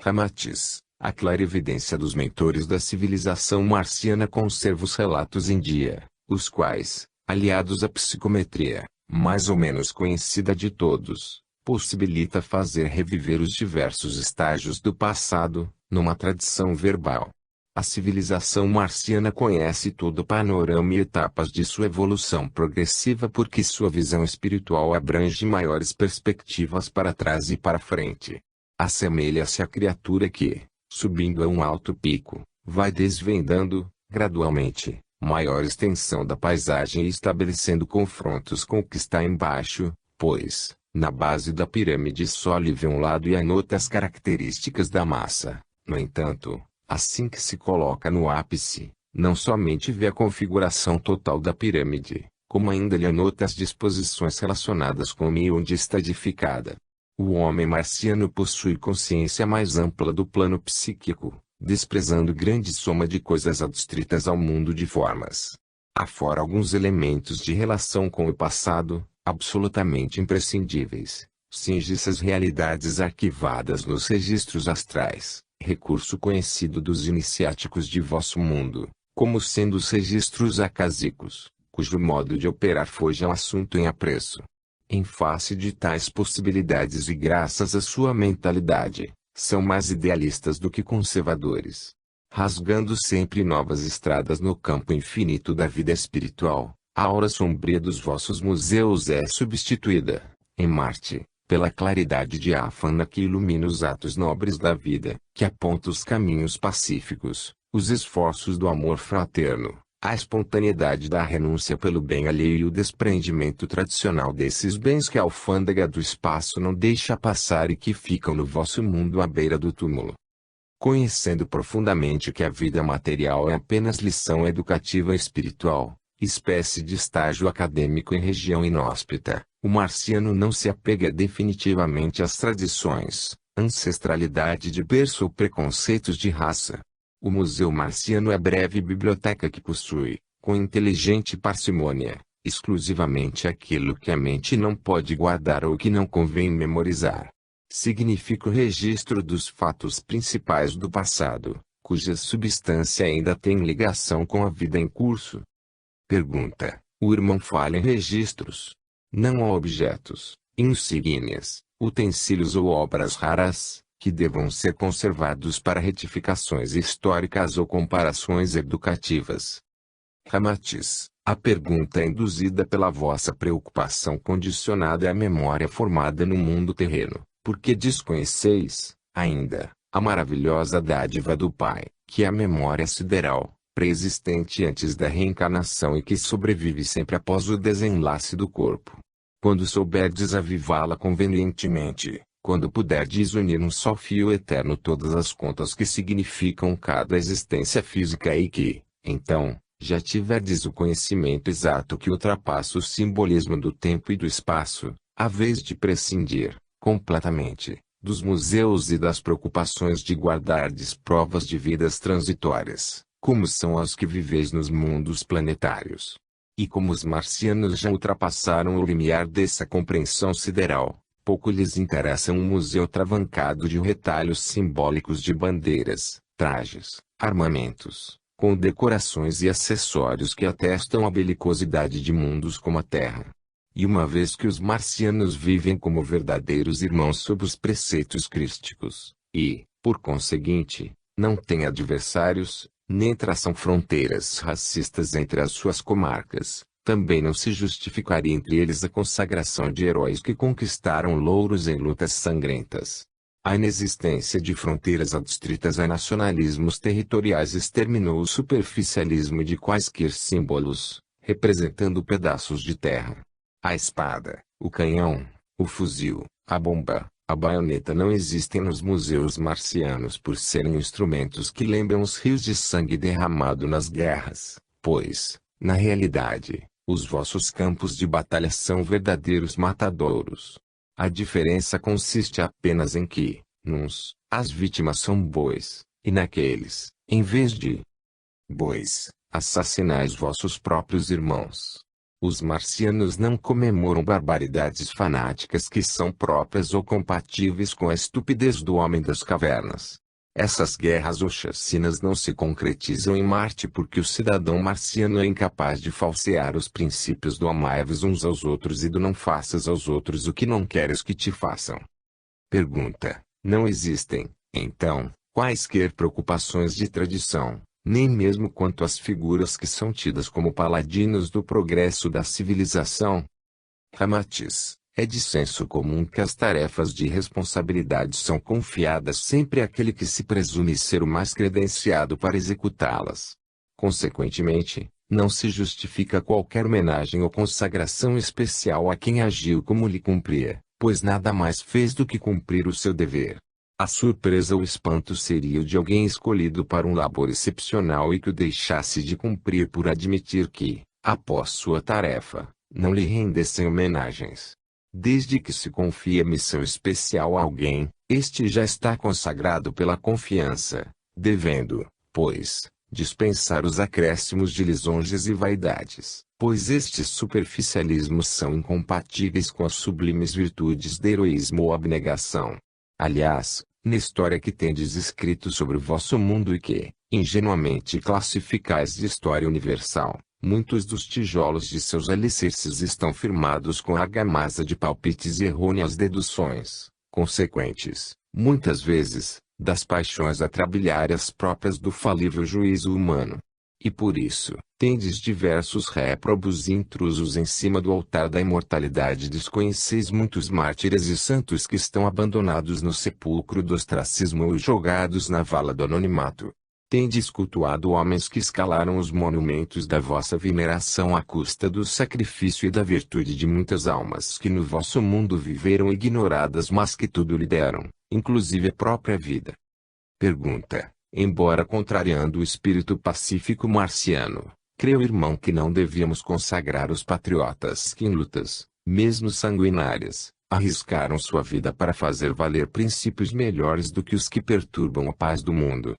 Ramatiz. A clarividência dos mentores da civilização marciana conserva os relatos em dia, os quais, aliados à psicometria, mais ou menos conhecida de todos, possibilita fazer reviver os diversos estágios do passado, numa tradição verbal. A civilização marciana conhece todo o panorama e etapas de sua evolução progressiva porque sua visão espiritual abrange maiores perspectivas para trás e para frente. Assemelha-se à criatura que, subindo a um alto pico, vai desvendando, gradualmente, maior extensão da paisagem e estabelecendo confrontos com o que está embaixo, pois, na base da pirâmide só lhe vê um lado e anota as características da massa. No entanto, assim que se coloca no ápice, não somente vê a configuração total da pirâmide, como ainda lhe anota as disposições relacionadas com o meio onde está edificada. O homem marciano possui consciência mais ampla do plano psíquico, desprezando grande soma de coisas adstritas ao mundo de formas. Afora alguns elementos de relação com o passado, absolutamente imprescindíveis, cinge-se as realidades arquivadas nos registros astrais, recurso conhecido dos iniciáticos de vosso mundo, como sendo os registros acásicos, cujo modo de operar foge ao assunto em apreço. Em face de tais possibilidades e graças à sua mentalidade, são mais idealistas do que conservadores. Rasgando sempre novas estradas no campo infinito da vida espiritual, a aura sombria dos vossos museus é substituída, em Marte, pela claridade diáfana que ilumina os atos nobres da vida, que aponta os caminhos pacíficos, os esforços do amor fraterno, a espontaneidade da renúncia pelo bem alheio e o desprendimento tradicional desses bens que a alfândega do espaço não deixa passar e que ficam no vosso mundo à beira do túmulo. Conhecendo profundamente que a vida material é apenas lição educativa espiritual, espécie de estágio acadêmico em região inóspita, o marciano não se apega definitivamente às tradições, ancestralidade de berço ou preconceitos de raça. O Museu Marciano é a breve biblioteca que possui, com inteligente parcimônia, exclusivamente aquilo que a mente não pode guardar ou que não convém memorizar. Significa o registro dos fatos principais do passado, cuja substância ainda tem ligação com a vida em curso. Pergunta. O irmão fala em registros. Não há objetos, insígnias, utensílios ou obras raras, que devam ser conservados para retificações históricas ou comparações educativas. Ramatiz. A pergunta é induzida pela vossa preocupação condicionada à memória formada no mundo terreno, porque desconheceis, ainda, a maravilhosa dádiva do Pai, que é a memória sideral, preexistente antes da reencarnação e que sobrevive sempre após o desenlace do corpo. Quando souberdes avivá-la convenientemente, quando puderdes unir num só fio eterno todas as contas que significam cada existência física e que, então, já tiverdes o conhecimento exato que ultrapassa o simbolismo do tempo e do espaço, a vez de prescindir, completamente, dos museus e das preocupações de guardardes provas de vidas transitórias, como são as que viveis nos mundos planetários. E como os marcianos já ultrapassaram o limiar dessa compreensão sideral, pouco lhes interessa um museu travancado de retalhos simbólicos de bandeiras, trajes, armamentos, com decorações e acessórios que atestam a belicosidade de mundos como a Terra. E uma vez que os marcianos vivem como verdadeiros irmãos sob os preceitos crísticos, e, por conseguinte, não têm adversários, nem traçam fronteiras racistas entre as suas comarcas, também não se justificaria entre eles a consagração de heróis que conquistaram louros em lutas sangrentas. A inexistência de fronteiras adstritas a nacionalismos territoriais exterminou o superficialismo de quaisquer símbolos, representando pedaços de terra. A espada, o canhão, o fuzil, a bomba, a baioneta não existem nos museus marcianos por serem instrumentos que lembram os rios de sangue derramado nas guerras, pois, na realidade, os vossos campos de batalha são verdadeiros matadouros. A diferença consiste apenas em que, nuns, as vítimas são bois, e naqueles, em vez de bois, assassinais vossos próprios irmãos. Os marcianos não comemoram barbaridades fanáticas que são próprias ou compatíveis com a estupidez do homem das cavernas. Essas guerras ou chacinas não se concretizam em Marte porque o cidadão marciano é incapaz de falsear os princípios do amai-vos uns aos outros e do não faças aos outros o que não queres que te façam. Pergunta: não existem, então, quaisquer preocupações de tradição, nem mesmo quanto às figuras que são tidas como paladinos do progresso da civilização? Ramatiz: é de senso comum que as tarefas de responsabilidade são confiadas sempre àquele que se presume ser o mais credenciado para executá-las. Consequentemente, não se justifica qualquer homenagem ou consagração especial a quem agiu como lhe cumpria, pois nada mais fez do que cumprir o seu dever. A surpresa ou espanto seria o de alguém escolhido para um labor excepcional e que o deixasse de cumprir por admitir que, após sua tarefa, não lhe rendessem homenagens. Desde que se confie a missão especial a alguém, este já está consagrado pela confiança, devendo, pois, dispensar os acréscimos de lisonjas e vaidades, pois estes superficialismos são incompatíveis com as sublimes virtudes de heroísmo ou abnegação. Aliás, na história que tendes escrito sobre o vosso mundo e que, ingenuamente classificais de história universal, muitos dos tijolos de seus alicerces estão firmados com argamassa de palpites e errôneas deduções, consequentes, muitas vezes, das paixões atrabiliárias próprias do falível juízo humano. E por isso, tendes diversos réprobos e intrusos em cima do altar da imortalidade. Desconheceis muitos mártires e santos que estão abandonados no sepulcro do ostracismo ou jogados na vala do anonimato. Tendes cultuado homens que escalaram os monumentos da vossa veneração à custa do sacrifício e da virtude de muitas almas que no vosso mundo viveram ignoradas mas que tudo lhe deram, inclusive a própria vida. Pergunta: embora contrariando o espírito pacífico marciano, creio, irmão, que não devíamos consagrar os patriotas que em lutas, mesmo sanguinárias, arriscaram sua vida para fazer valer princípios melhores do que os que perturbam a paz do mundo.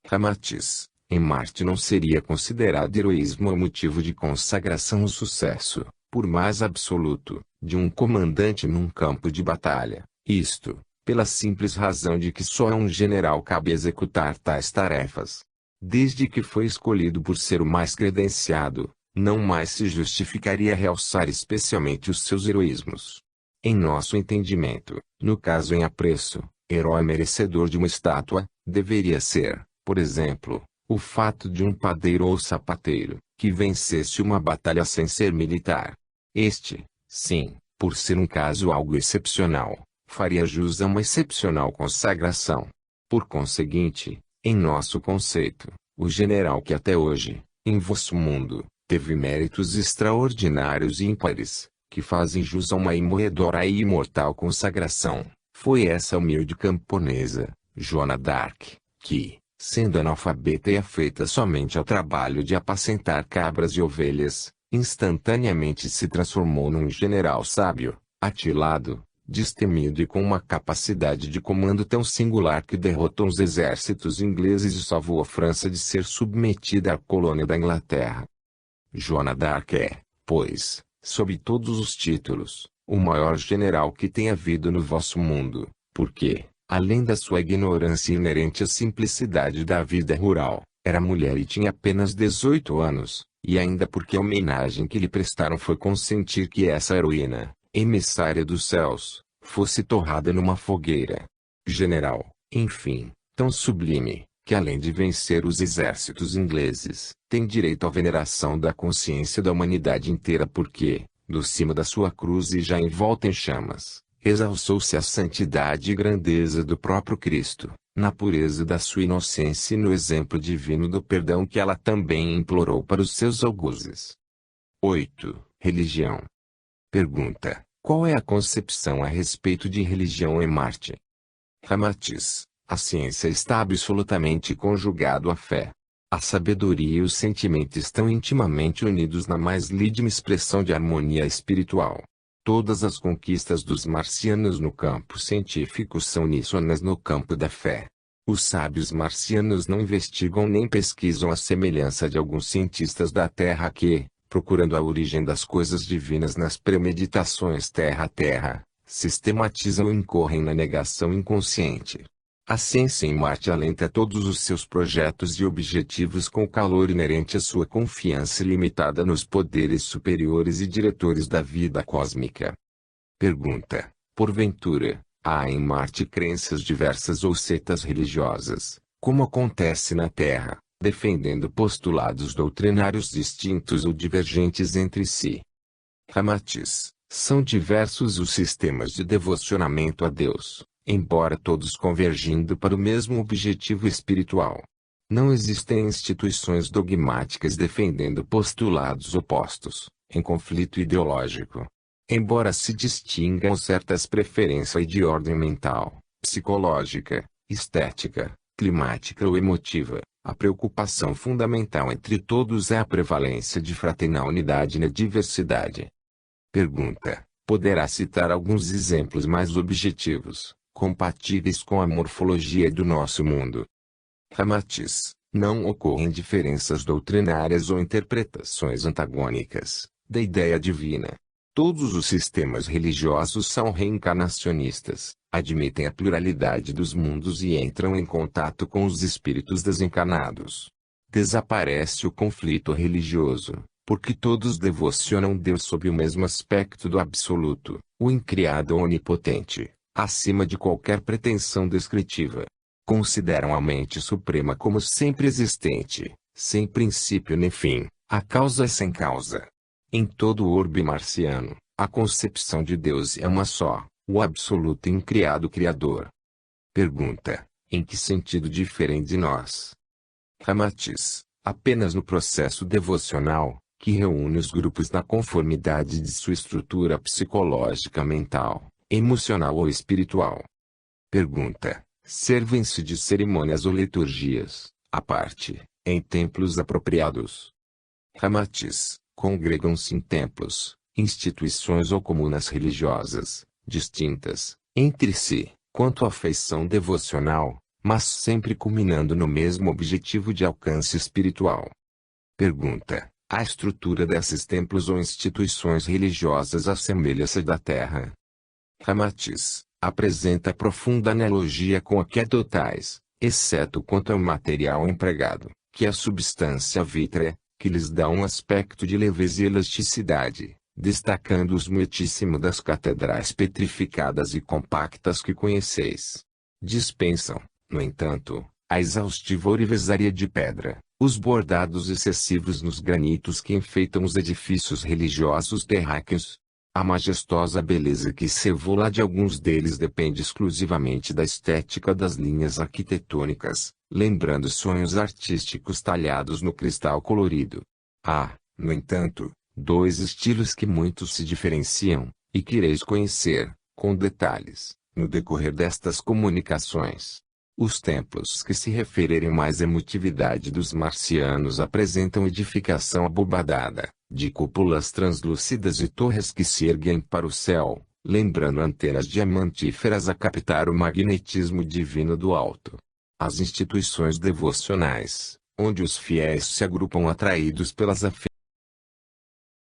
Ramatiz: em Marte não seria considerado heroísmo ou motivo de consagração o sucesso, por mais absoluto, de um comandante num campo de batalha, isto, pela simples razão de que só a um general cabe executar tais tarefas. Desde que foi escolhido por ser o mais credenciado, não mais se justificaria realçar especialmente os seus heroísmos. Em nosso entendimento, no caso em apreço, herói merecedor de uma estátua, deveria ser, por exemplo, o fato de um padeiro ou sapateiro, que vencesse uma batalha sem ser militar. Este, sim, por ser um caso algo excepcional, faria jus a uma excepcional consagração. Por conseguinte, em nosso conceito, o general que até hoje, em vosso mundo, teve méritos extraordinários e ímpares, que fazem jus a uma imorredora e imortal consagração. Foi essa humilde camponesa, Joana d'Arc, que, sendo analfabeta e afeita somente ao trabalho de apacentar cabras e ovelhas, instantaneamente se transformou num general sábio, atilado, destemido e com uma capacidade de comando tão singular que derrotou os exércitos ingleses e salvou a França de ser submetida à colônia da Inglaterra. Joana d'Arc é, pois, sob todos os títulos, o maior general que tem havido no vosso mundo, porque, além da sua ignorância inerente à simplicidade da vida rural, era mulher e tinha apenas 18 anos, e ainda porque a homenagem que lhe prestaram foi consentir que essa heroína, emissária dos céus, fosse torrada numa fogueira. General, enfim, tão sublime, que além de vencer os exércitos ingleses, tem direito à veneração da consciência da humanidade inteira porque, do cimo da sua cruz e já envolta em chamas, exalçou-se a santidade e grandeza do próprio Cristo, na pureza da sua inocência e no exemplo divino do perdão que ela também implorou para os seus algozes. 8. Religião. Pergunta: qual é a concepção a respeito de religião em Marte? Ramatiz: a ciência está absolutamente conjugado à fé. A sabedoria e o sentimento estão intimamente unidos na mais lídima expressão de harmonia espiritual. Todas as conquistas dos marcianos no campo científico são uníssonas no campo da fé. Os sábios marcianos não investigam nem pesquisam a semelhança de alguns cientistas da Terra que, procurando a origem das coisas divinas nas premeditações terra a terra, sistematizam e incorrem na negação inconsciente. A ciência em Marte alenta todos os seus projetos e objetivos com o calor inerente à sua confiança ilimitada nos poderes superiores e diretores da vida cósmica. Pergunta: porventura, há em Marte crenças diversas ou seitas religiosas, como acontece na Terra, defendendo postulados doutrinários distintos ou divergentes entre si? Ramatiz: são diversos os sistemas de devocionamento a Deus, embora todos convergindo para o mesmo objetivo espiritual. Não existem instituições dogmáticas defendendo postulados opostos, em conflito ideológico. Embora se distingam certas preferências de ordem mental, psicológica, estética, climática ou emotiva, a preocupação fundamental entre todos é a prevalência de fraternal unidade na diversidade. Pergunta: poderá citar alguns exemplos mais objetivos, compatíveis com a morfologia do nosso mundo? Ramatiz: não ocorrem diferenças doutrinárias ou interpretações antagônicas da ideia divina. Todos os sistemas religiosos são reencarnacionistas, admitem a pluralidade dos mundos e entram em contato com os espíritos desencarnados. Desaparece o conflito religioso, porque todos devocionam Deus sob o mesmo aspecto do absoluto, o incriado onipotente, acima de qualquer pretensão descritiva. Consideram a mente suprema como sempre existente, sem princípio nem fim, a causa sem causa. Em todo o orbe marciano, a concepção de Deus é uma só, o absoluto incriado Criador. Pergunta: em que sentido diferente de nós? Ramatiz: apenas no processo devocional, que reúne os grupos na conformidade de sua estrutura psicológica mental, emocional ou espiritual. Pergunta: servem-se de cerimônias ou liturgias, à parte, em templos apropriados? Ramatiz: congregam-se em templos, instituições ou comunas religiosas, distintas, entre si, quanto à feição devocional, mas sempre culminando no mesmo objetivo de alcance espiritual. Pergunta: a estrutura desses templos ou instituições religiosas assemelha-se da Terra? Ramatiz: apresenta profunda analogia com a que adotais, exceto quanto ao material empregado, que é a substância vítrea, que lhes dá um aspecto de leveza e elasticidade, destacando-os muitíssimo das catedrais petrificadas e compactas que conheceis. Dispensam, no entanto, a exaustiva ourivesaria de pedra, os bordados excessivos nos granitos que enfeitam os edifícios religiosos terráqueos. A majestosa beleza que se evola de alguns deles depende exclusivamente da estética das linhas arquitetônicas, lembrando sonhos artísticos talhados no cristal colorido. Há, no entanto, Dois estilos que muitos se diferenciam, e que ireis conhecer, com detalhes, no decorrer destas comunicações. Os templos que se referirem mais à emotividade dos marcianos apresentam edificação abobadada, de cúpulas translúcidas e torres que se erguem para o céu, lembrando antenas diamantíferas a captar o magnetismo divino do alto. As instituições devocionais, onde os fiéis se agrupam atraídos pelas